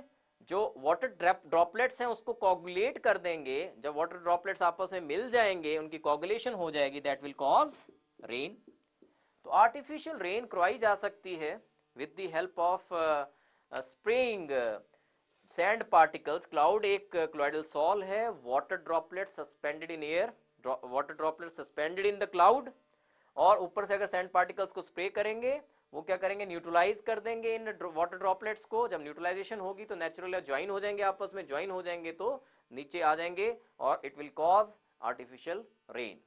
जो वाटर ड्रॉपलेट्स हैं उसको कोगुलेट कर देंगे। जब वाटर ड्रॉपलेट्स आपस में मिल जाएंगे, उनकी कोगुलेशन हो जाएगी, दैट विल कॉज रेन। तो आर्टिफिशियल रेन करवाई जा सकती है with the help of spraying sand particles. Cloud एक क्लोइडल सॉल है, water droplet suspended in air, water droplet suspended in the cloud, और ऊपर से अगर सैंड पार्टिकल्स को स्प्रे करेंगे वो क्या करेंगे, न्यूट्रलाइज कर देंगे इन वाटर ड्रॉपलेट्स को। जब न्यूट्रलाइजेशन होगी तो नेचुरली ज्वाइन हो जाएंगे, आपस में ज्वाइन हो जाएंगे तो नीचे आ जाएंगे और it will cause artificial rain.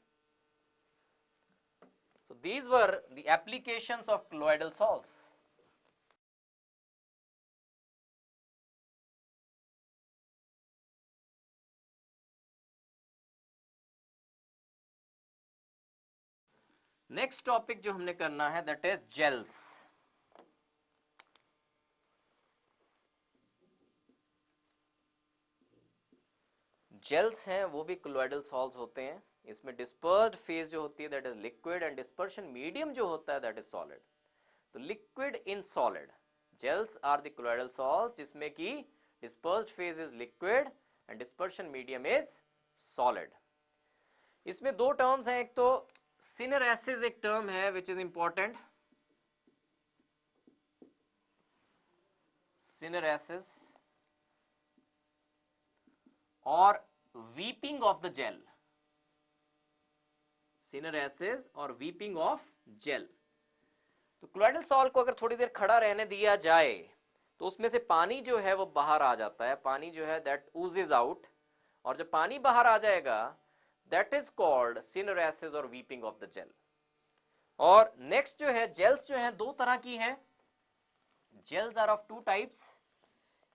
So these were the applications of colloidal salts. Next topic जो हमने करना है दैट इज जेल्स। जेल्स हैं वो भी कोलोइडल सॉल्ट्स होते हैं। इसमें डिस्पर्स्ड फेज जो होती है that is liquid, and dispersion medium जो होता है दैट इज सॉलिड। तो liquid in solid gels are the colloidal salts, जिसमें कि dispersed phase is liquid and dispersion medium is solid. इसमें दो टर्म्स हैं, एक तो सिनरेसिस एक टर्म है विच इज इंपॉर्टेंट, syneresis और weeping of the gel, syneresis और वीपिंग ऑफ जेल। तो कोलॉइडल सॉल्ट को अगर थोड़ी देर खड़ा रहने दिया जाए तो उसमें से पानी जो है वो बाहर आ जाता है, पानी जो है दैट ओजेज आउट, और जब पानी बाहर आ जाएगा दैट इज कॉल्ड सिनरेसिस और वीपिंग ऑफ द जेल। और नेक्स्ट जो है जेल्स जो है दो तरह की हैं, gels are of two types,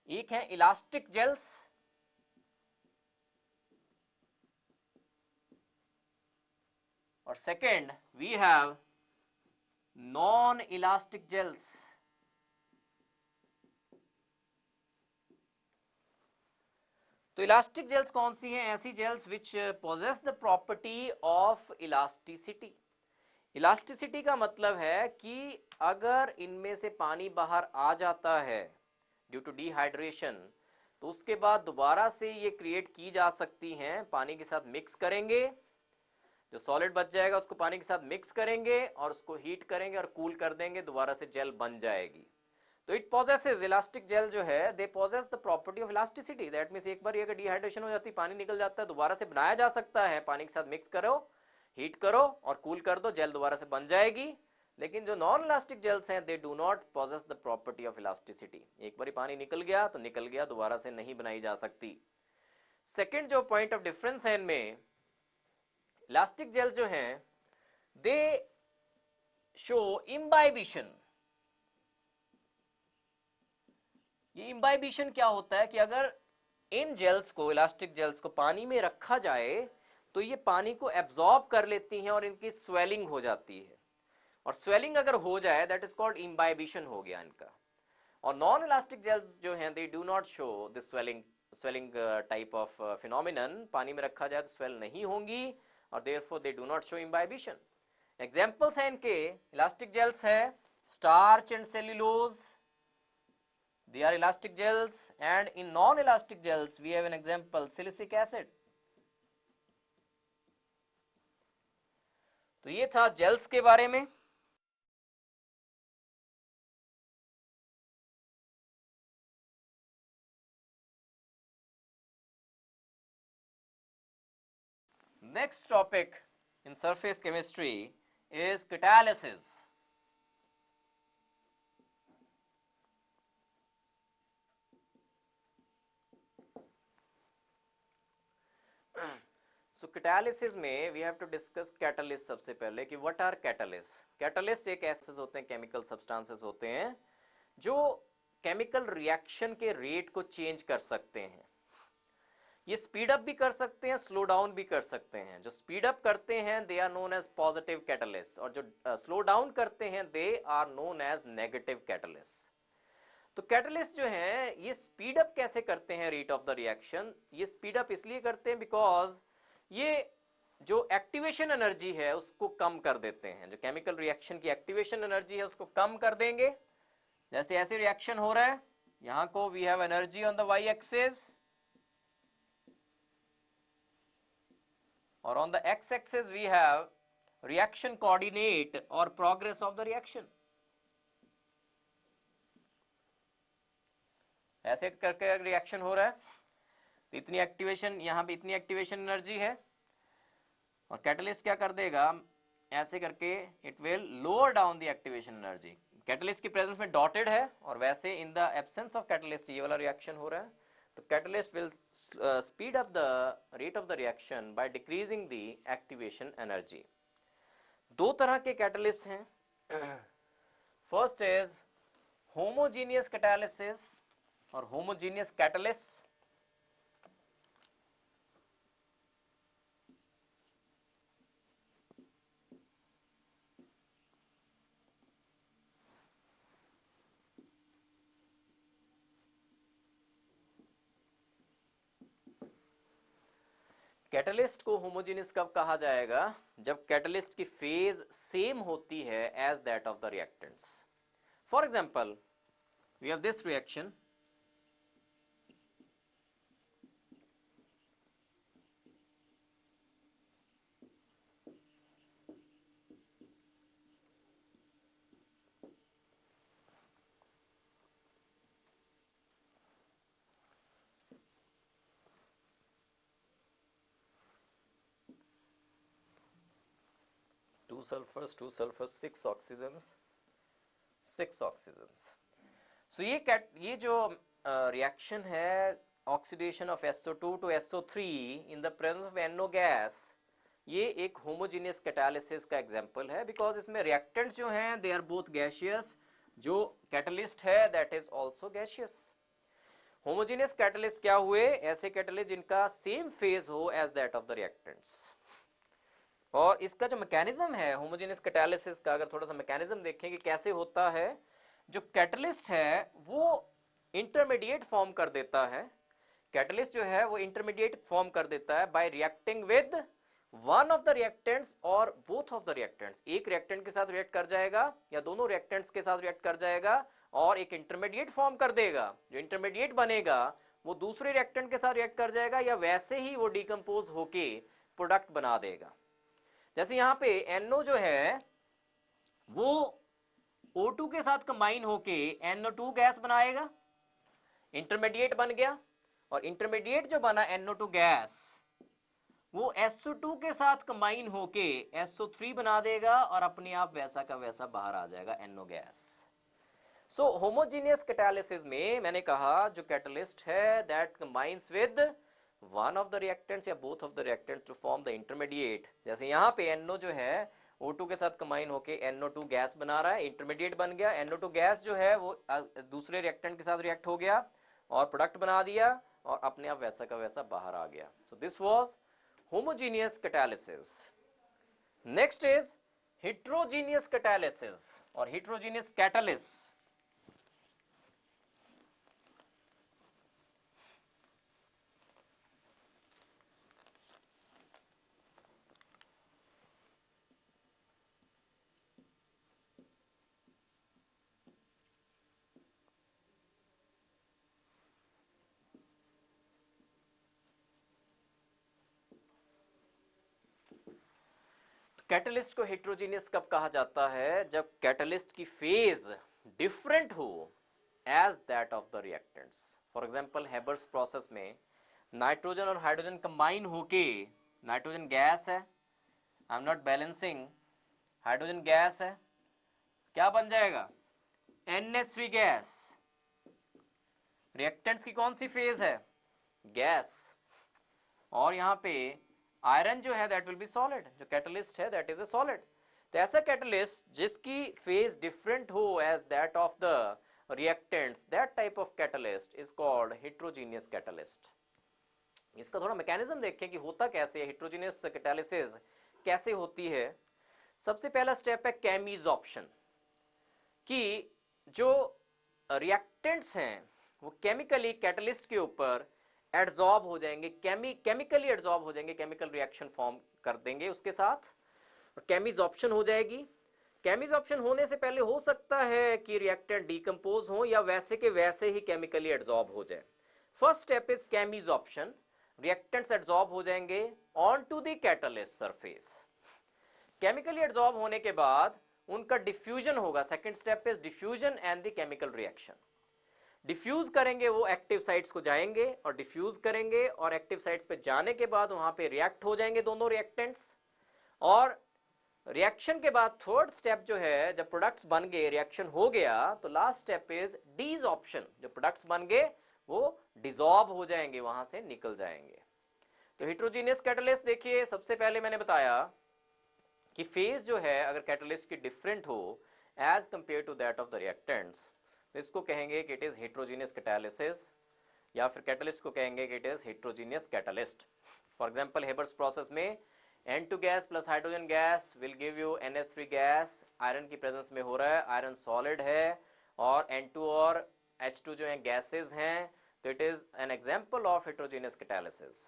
एक है इलास्टिक जेल्स और second we have non elastic gels. तो इलास्टिक जेल्स कौन सी हैं? ऐसी gels which possess the property of elasticity. Elasticity का मतलब है कि अगर इनमें से पानी बाहर आ जाता है ड्यू टू डिहाइड्रेशन तो उसके बाद दोबारा से ये क्रिएट की जा सकती हैं, पानी के साथ मिक्स करेंगे, जो सॉलिड बच जाएगा उसको पानी के साथ मिक्स करेंगे और उसको हीट करेंगे और कूल कर देंगे, दोबारा से जेल बन जाएगी। तो इट पोजेसेस, इलास्टिक जेल जो है they possess the property of elasticity, that means एक बार ये अगर डिहाइड्रेशन हो जाती है पानी निकल जाता है, दोबारा से बनाया जा सकता है, पानी के साथ मिक्स करो, हीट करो और कूल कर दो, जेल दोबारा से बन जाएगी। लेकिन जो नॉन इलास्टिक जेल्स हैं दे do not possess the property of elasticity, एक बार पानी निकल गया तो निकल गया, दोबारा से नहीं बनाई जा सकती। सेकेंड जो पॉइंट ऑफ डिफरेंस है इनमें, इलास्टिक जेल जो हैं दे शो इम्बाइबिशन। ये इम्बाइबिशन क्या होता है कि अगर इन जेल्स को, इलास्टिक जेल्स को पानी में रखा जाए तो ये पानी को एब्जॉर्ब कर लेती हैं और इनकी स्वेलिंग हो जाती है, और स्वेलिंग अगर हो जाए दैट इज कॉल्ड इम्बाइबिशन हो गया इनका। और नॉन इलास्टिक जेल्स जो हैं दे do not show this swelling type of phenomenon, पानी में रखा जाए तो स्वेल नहीं होंगी और therefore they do not show imbibition. Examples हैं इनके, इलास्टिक जेल्स है starch and cellulose, they are elastic gels, and in non elastic gels we have an example silicic acid। तो ये था जेल्स के बारे में। Next topic in surface chemistry is catalysis. So catalysis में we have to discuss catalyst सबसे पहले कि व्हाट आर कैटलिस्ट। कैटलिस्ट एक ऐसे होते हैं, केमिकल सब्सटेंसेस होते हैं जो केमिकल रिएक्शन के रेट को चेंज कर सकते हैं। ये स्पीड अप भी कर सकते हैं, स्लो डाउन भी कर सकते हैं। जो स्पीड अप करते हैं they are known as positive catalyst, और जो स्लो डाउन करते हैं they are known as negative catalyst. तो कैटलिस्ट जो है ये स्पीड अप कैसे करते हैं रेट ऑफ द रिएक्शन? ये स्पीड अप इसलिए करते हैं बिकॉज ये जो एक्टिवेशन एनर्जी है उसको कम कर देते हैं, जो केमिकल रिएक्शन की एक्टिवेशन एनर्जी है उसको कम कर देंगे। जैसे ऐसे रिएक्शन हो रहा है, यहां को we have energy on the Y axis और on the X axis we have reaction coordinate और प्रोग्रेस ऑफ द रिएक्शन। ऐसे करके रिएक्शन हो रहा है तो इतनी एक्टिवेशन, यहां पे इतनी एक्टिवेशन एनर्जी है, और कैटलिस्ट क्या कर देगा, ऐसे करके it will lower down the activation energy. Catalyst की प्रेजेंस में डॉटेड है और वैसे in the absence of catalyst ये वाला रिएक्शन हो रहा है, तो catalyst will speed up the rate of the reaction by decreasing the activation energy. दो तरह के कैटलिस्ट हैं। फर्स्ट इज होमोजीनियस कैटालिसिस और होमोजीनियस कैटलिस्ट। कैटलिस्ट को होमोजेनियस कब कहा जाएगा? जब कैटलिस्ट की फेज सेम होती है as that of the reactants. For example we have this reaction, sulphurs, 2 sulphurs, 6 oxygens, 6 oxygens. So ये जो रिएक्शन है oxidation of SO2 to SO3 in the presence of NO gas, ये एक homogeneous catalysis का example है, because इसमें reactants जो हैं दे आर बोथ गैसियस, जो कैटलिस्ट है that is also gaseous. Homogeneous catalyst क्या हुए? ऐसे कैटलिस्ट जिनका सेम फेज हो as that of the reactants. और इसका जो मैकेनिज्म है होमोजेनियस कैटालिसिस का, अगर थोड़ा सा मैकेनिज्म देखें कि कैसे होता है, जो कैटलिस्ट है वो इंटरमीडिएट फॉर्म कर देता है, कैटलिस्ट जो है वो इंटरमीडिएट फॉर्म कर देता है bye reacting with one of the reactants और बोथ ऑफ द रिएक्टेंट्स। एक रिएक्टेंट के साथ रिएक्ट कर जाएगा या दोनों रिएक्टेंट्स के साथ रिएक्ट कर जाएगा और एक इंटरमीडिएट फॉर्म कर देगा। जो इंटरमीडिएट बनेगा वो दूसरे रिएक्टेंट के साथ रिएक्ट कर जाएगा या वैसे ही वो डिकम्पोज होके प्रोडक्ट बना देगा। जैसे यहाँ पे NO जो है वो O2 के साथ कंबाइन होके NO2 गैस बनाएगा, इंटरमीडिएट बन गया, और इंटरमीडिएट जो बना NO2 गैस वो SO2 के साथ कंबाइन होके SO3 बना देगा और अपने आप वैसा का वैसा बाहर आ जाएगा NO gas. So homogeneous catalysis में मैंने कहा जो कैटलिस्ट है that combines with one of the reactants या both of the reactants to form the intermediate. जैसे यहाँ पे NO जो है O2 के साथ कंबाइन होके NO2 गैस बना रहा है, इंटरमीडिएट बन गया, NO2 गैस जो है वो दूसरे रिएक्टेंट के साथ रिएक्ट हो गया और प्रोडक्ट बना दिया और अपने आप वैसा का वैसा बाहर आ गया। So this was homogeneous catalysis. Next is heterogeneous catalysis or heterogeneous catalyst. Catalyst को हेट्रोजीनियस कब कहा जाता है? जब कैटलिस्ट की फेज डिफरेंट हो as that of the reactants. For example Haber's process में नाइट्रोजन और हाइड्रोजन कंबाइन होके, नाइट्रोजन गैस है, I am not balancing, hydrogen gas है, क्या बन जाएगा? NH3 gas. रिएक्टेंट्स की कौन सी फेज है? गैस। और यहाँ पे आयरन जो है दैट विल बी सॉलिड, जो कैटलिस्ट है दैट इज अ सॉलिड। तो ऐसा कैटलिस्ट जिसकी फेज डिफरेंट हो as that of the reactants, that type of catalyst is called heterogeneous catalyst. इसका थोड़ा मैकेनिज्म देखें कि होता कैसे है, हेट्रोजीनियस कैटालिसिस कैसे होती है। सबसे पहला स्टेप है केमिजॉर्प्शन, कि जो रिएक्टेंट्स हैं वो केमिकली कैटलिस्ट के ऊपर एड्सॉर्ब हो जाएंगे, केमिकली एड्सॉर्ब हो जाएंगे, केमिकल रिएक्शन फॉर्म कर देंगे उसके साथ, और केमिजॉर्प्शन हो जाएगी। केमिजॉर्प्शन होने से पहले हो सकता है कि रिएक्टेंट डिकम्पोज हो या वैसे के वैसे ही केमिकली एड्सॉर्ब हो जाए। First step is chemisorption, reactants adsorb हो जाएंगे on to the catalyst surface. Chemically adsorb होने के बाद उनका डिफ्यूजन होगा। Second step is diffusion and the chemical reaction. Diffuse करेंगे, वो एक्टिव साइट्स को जाएंगे और डिफ्यूज करेंगे, और एक्टिव साइट्स पे जाने के बाद वहां पे रिएक्ट हो जाएंगे दोनों रिएक्टेंट्स। और रिएक्शन के बाद थर्ड स्टेप जो है, जब प्रोडक्ट्स बन गए, रिएक्शन हो गया, तो लास्ट स्टेप इज डिसॉर्प्शन। जो प्रोडक्ट्स बन गए वो डिसॉल्व हो जाएंगे, वहां से निकल जाएंगे। तो हेट्रोजीनियस कैटलिस्ट देखिए, सबसे पहले मैंने बताया कि फेज जो है अगर कैटलिस्ट की डिफरेंट हो as compare to that of the reactants, तो इसको कहेंगे कि इट इज हेट्रोजीनियस कैटालिसिस, या फिर कैटलिस्ट को कहेंगे कि it is heterogeneous catalyst. For example Haber's process में N2 gas plus hydrogen gas will give you NH3 gas. Iron की प्रेजेंस में हो रहा है, आयरन सॉलिड है, और N2 और H2 जो हैं गैसेज हैं, तो it is an example of heterogeneous catalysis.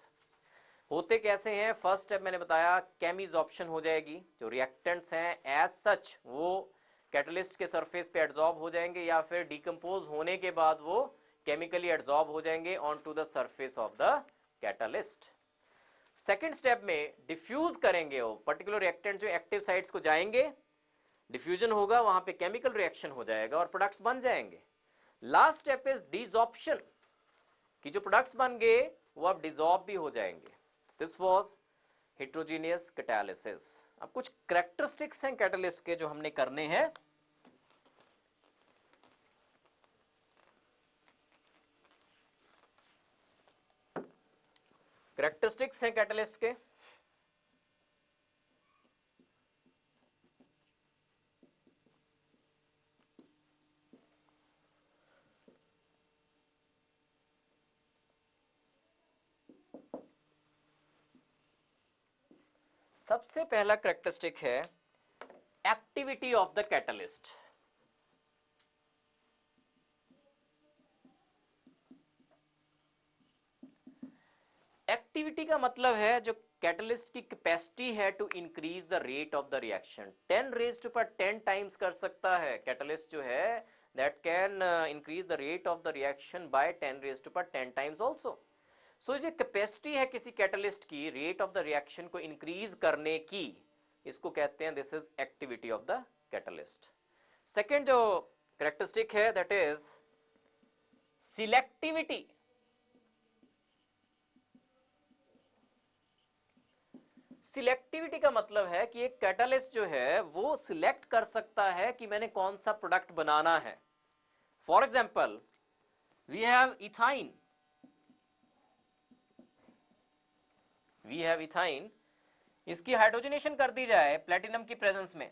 होते कैसे हैं? फर्स्ट स्टेप मैंने बताया, केमिजॉर्प्शन हो जाएगी, जो रिएक्टेंट्स हैं एज सच वो कैटलिस्ट के सरफेस पे एड्सॉर्ब हो जाएंगे या फिर डिकम्पोज होने के बाद वो केमिकली एड्सॉर्ब हो जाएंगे on to the surface of the catalyst. Second step में डिफ्यूज करेंगे, वो पर्टिकुलर रिएक्टेंट जो एक्टिव साइट्स को जाएंगे, डिफ्यूजन होगा, वहां पे केमिकल रिएक्शन हो जाएगा और प्रोडक्ट्स बन जाएंगे। लास्ट स्टेप इज डिसॉर्प्शन, कि जो प्रोडक्ट्स बन गए वो अब डिसॉर्ब भी हो जाएंगे। This was heterogeneous catalysis. अब कुछ कैरेक्टरिस्टिक्स हैं कैटलिस्ट के जो हमने करने हैं। कैरेक्टरिस्टिक्स हैं कैटलिस्ट के। सबसे पहला कैरेक्टरिस्टिक है activity of the catalyst. Activity का मतलब है जो कैटलिस्ट की कैपेसिटी है to increase the rate of the reaction. 10 raise to power 10 times कर सकता है कैटलिस्ट जो है, that can increase the rate of the reaction by 10 raise to power 10 times also. So जो कैपेसिटी है किसी कैटलिस्ट की रेट ऑफ द रिएक्शन को इंक्रीज करने की, इसको कहते हैं this is activity of the catalyst. Second जो कैरेक्टरिस्टिक है दैट इज सिलेक्टिविटी। सिलेक्टिविटी का मतलब है कि एक कैटलिस्ट जो है वो सिलेक्ट कर सकता है कि मैंने कौन सा प्रोडक्ट बनाना है। For example we have ethyne, इसकी हाइड्रोजनेशन कर दी जाए प्लेटिनम की प्रेजेंस में,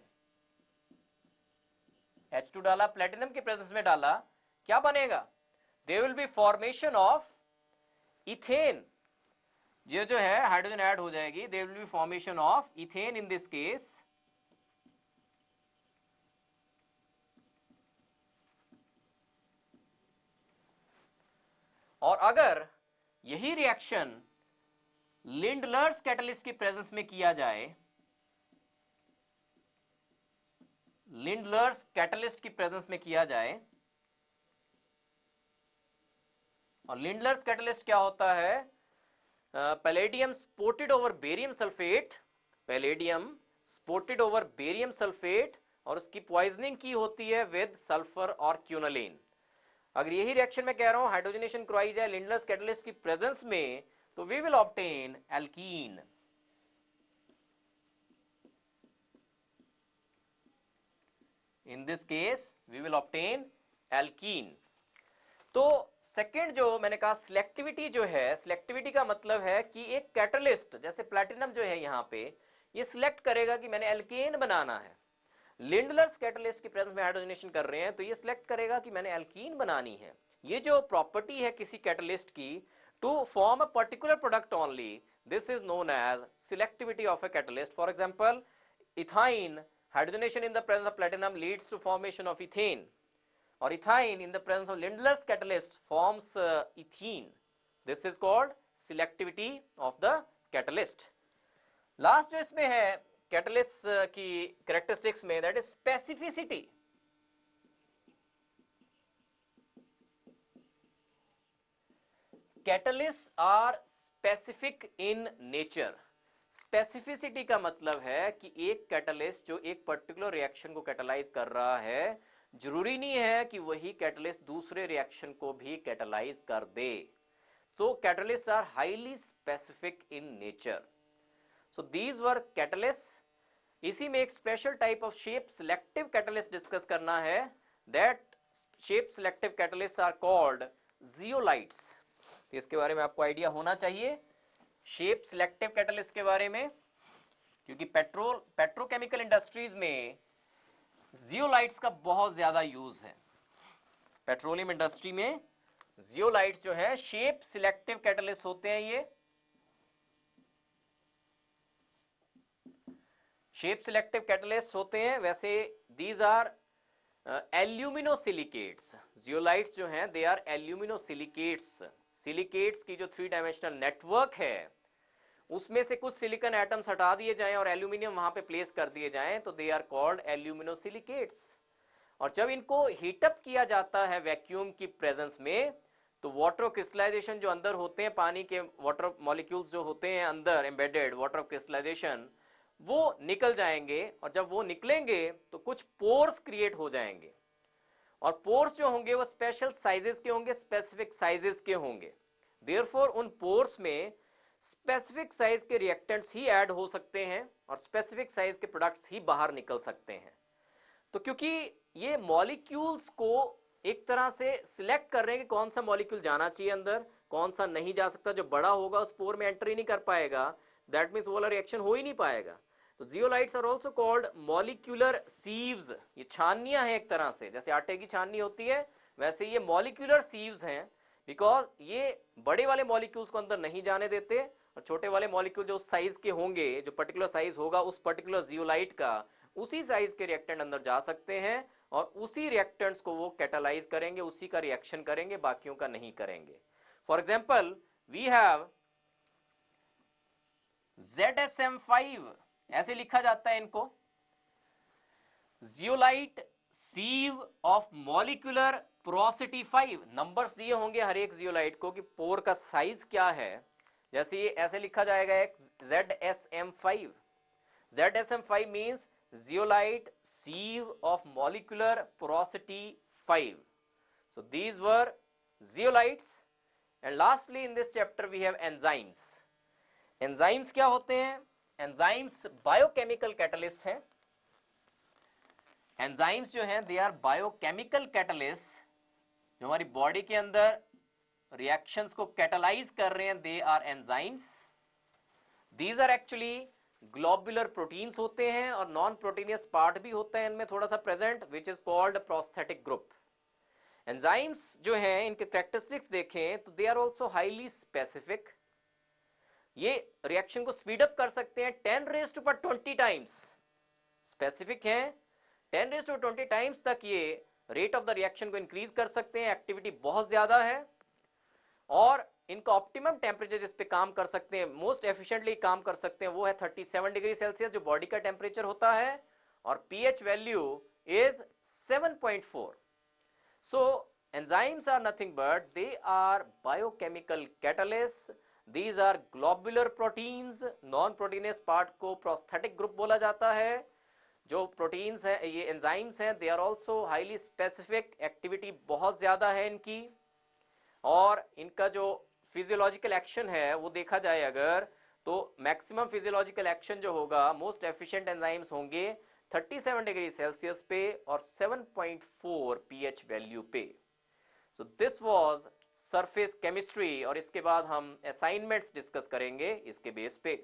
H2 डाला, प्लेटिनम की प्रेजेंस में डाला, क्या बनेगा? There will be formation of ethane. ये जो है हाइड्रोजन ऐड हो जाएगी, there will be formation of ethane in this case. और अगर यही रिएक्शन लिंडलर्स कैटलिस्ट की प्रेजेंस में किया जाए, लिंडलर्स कैटलिस्ट की प्रेजेंस में किया जाए, और लिंडलर्स कैटलिस्ट क्या होता है? Palladium supported over barium sulphate, palladium supported over barium sulphate, और उसकी पॉइजनिंग की होती है विद सल्फर और क्यूनोलिन। अगर यही रिएक्शन में कह रहा हूं हाइड्रोजनेशन करवाई जाए लिंडलर्स कैटलिस्ट की प्रेजेंस में, तो we will obtain alkene. In this case we will obtain alkene. तो सेकेंड जो मैंने कहा सिलेक्टिविटी जो है, सिलेक्टिविटी का मतलब है कि एक कैटलिस्ट जैसे प्लैटिनम जो है यहां पे, ये सिलेक्ट करेगा कि मैंने एल्केन बनाना है। लिंडलर्स कैटलिस्ट की प्रेजेंस में हाइड्रोजनेशन कर रहे हैं तो ये सिलेक्ट करेगा कि मैंने एल्कीन बनानी है। ये जो प्रॉपर्टी है किसी कैटलिस्ट की to form a particular product only, this is known as selectivity of a catalyst. For example ethyne, hydrogenation in the presence of platinum leads to formation of ethane, or ethine in the presence of Lindlar's catalyst forms ethene. This is called selectivity of the catalyst. Last जो इसमें है catalyst की characteristics में, that is specificity. Catalysts are specific in nature. Specificity का मतलब है कि एक कैटलिस्ट जो एक पर्टिकुलर रिएक्शन को कैटलाइज कर रहा है, जरूरी नहीं है कि वही कैटलिस्ट दूसरे रिएक्शन को भी कैटलाइज कर दे। तो catalyst are highly specific in nature. So these were catalyst. इसी में एक special type of shape selective catalyst discuss करना है, that shape selective catalyst are called zeolites. तो इसके बारे में आपको आइडिया होना चाहिए शेप सिलेक्टिव कैटलिस्ट के बारे में, क्योंकि पेट्रोकेमिकल इंडस्ट्रीज में जियोलाइट्स का बहुत ज्यादा यूज है। पेट्रोलियम इंडस्ट्री में जियोलाइट्स जो है शेप सिलेक्टिव कैटलिस्ट होते हैं। ये शेप सिलेक्टिव कैटलिस्ट होते हैं। वैसे दीज आर एल्यूमिनोसिलिकेट्स। जियोलाइट्स जो हैं दे आर एल्यूमिनोसिलिकेट्स। सिलिकेट्स की जो 3 डायमेंशनल नेटवर्क है उसमें से कुछ सिलिकॉन एटम्स हटा दिए जाएं और एल्यूमिनियम वहां पे प्लेस कर दिए जाएं तो दे आर कॉल्ड एल्यूमिनोसिलिकेट्स। और जब इनको हीटअप किया जाता है वैक्यूम की प्रेजेंस में, तो वाटर क्रिस्टलाइजेशन जो अंदर होते हैं, पानी के वाटर मॉलिक्यूल्स जो होते हैं अंदर एम्बेडेड वाटर क्रिस्टलाइजेशन, वो निकल जाएंगे। और जब वो निकलेंगे तो कुछ पोर्स क्रिएट हो जाएंगे, और पोर्स जो होंगे वो स्पेशल साइजेस के होंगे, स्पेसिफिक साइजेस के होंगे। देयरफॉर उन पोर्स में स्पेसिफिक साइज के रिएक्टेंट्स ही ऐड हो सकते हैं और स्पेसिफिक साइज के प्रोडक्ट्स ही बाहर निकल सकते हैं। तो क्योंकि ये मॉलिक्यूल्स को एक तरह से सिलेक्ट कर रहे हैं कि कौन सा मॉलिक्यूल जाना चाहिए अंदर, कौन सा नहीं जा सकता, जो बड़ा होगा उस पोर में एंट्री नहीं कर पाएगा, दैट मीन्स वो वाला रिएक्शन हो ही नहीं पाएगा। तो zeolites are also called molecular sieves. ये छानियां हैं एक तरह से, जैसे आटे की छाननी होती है वैसे ये मॉलिक्यूलर सीव्स हैं, बिकॉज ये बड़े वाले मॉलिक्यूल्स को अंदर नहीं जाने देते और छोटे वाले मॉलिक्यूल जो साइज के होंगे, जो पर्टिकुलर साइज होगा उस पर्टिकुलर जियोलाइट का, उसी साइज के रिएक्टेंट अंदर जा सकते हैं और उसी रिएक्टेंट्स को वो कैटालाइज करेंगे, उसी का रिएक्शन करेंगे, बाकियों का नहीं करेंगे। For example we have ZSM5, ऐसे लिखा जाता है इनको, zeolite sieve of molecular porosity 5। Numbers दिए होंगे हर एक जियोलाइट को कि पोर का साइज क्या है। जैसे ये ऐसे लिखा जाएगा एक ZSM5। ZSM5 means zeolite sieve of molecular porosity 5. So these were zeolites. And lastly in this chapter we have enzymes. Enzymes क्या होते हैं? Enzymes biochemical catalysts हैं। Enzymes जो हैं they are biochemical catalysts, जो हमारी बॉडी के अंदर reactions को catalyze कर रहे हैं, they are enzymes. These are actually globular proteins होते हैं और नॉन प्रोटीनियस पार्ट भी होता है इनमें थोड़ा सा present, which is called prosthetic group. Enzymes जो हैं इनके कैरेक्टरिस्टिक्स देखें तो they are also highly specific. ये रिएक्शन को स्पीड अप कर सकते हैं 10⁻20 टाइम्स। स्पेसिफिक हैं, 10⁻20 टाइम्स तक ये रेट ऑफ द रिएक्शन को इंक्रीज कर सकते हैं। एक्टिविटी बहुत ज्यादा है और इनका ऑप्टिमम टेम्परेचर जिस पे काम कर सकते हैं, मोस्ट एफिशिएंटली काम कर सकते हैं, वो है 37 डिग्री सेल्सियस जो बॉडी का टेम्परेचर होता है और pH value is 7.4। So enzymes are nothing but they are biochemical catalyst. These are globular proteins. Non proteinious part को प्रोस्थेटिक ग्रुप बोला जाता है। जो प्रोटीन्स हैं ये एंजाइम्स हैं, they are also highly specific. Activity बहुत ज्यादा है इनकी और इनका जो फिजियोलॉजिकल एक्शन है वो देखा जाए अगर तो मैक्सिमम फिजियोलॉजिकल एक्शन जो होगा मोस्ट एफिशिएंट एंजाइम्स होंगे 37 डिग्री सेल्सियस पे और 7.4 पीएच वैल्यू पे। सो दिस वाज सरफेस केमिस्ट्री और इसके बाद हम असाइनमेंट्स डिस्कस करेंगे इसके बेस पे।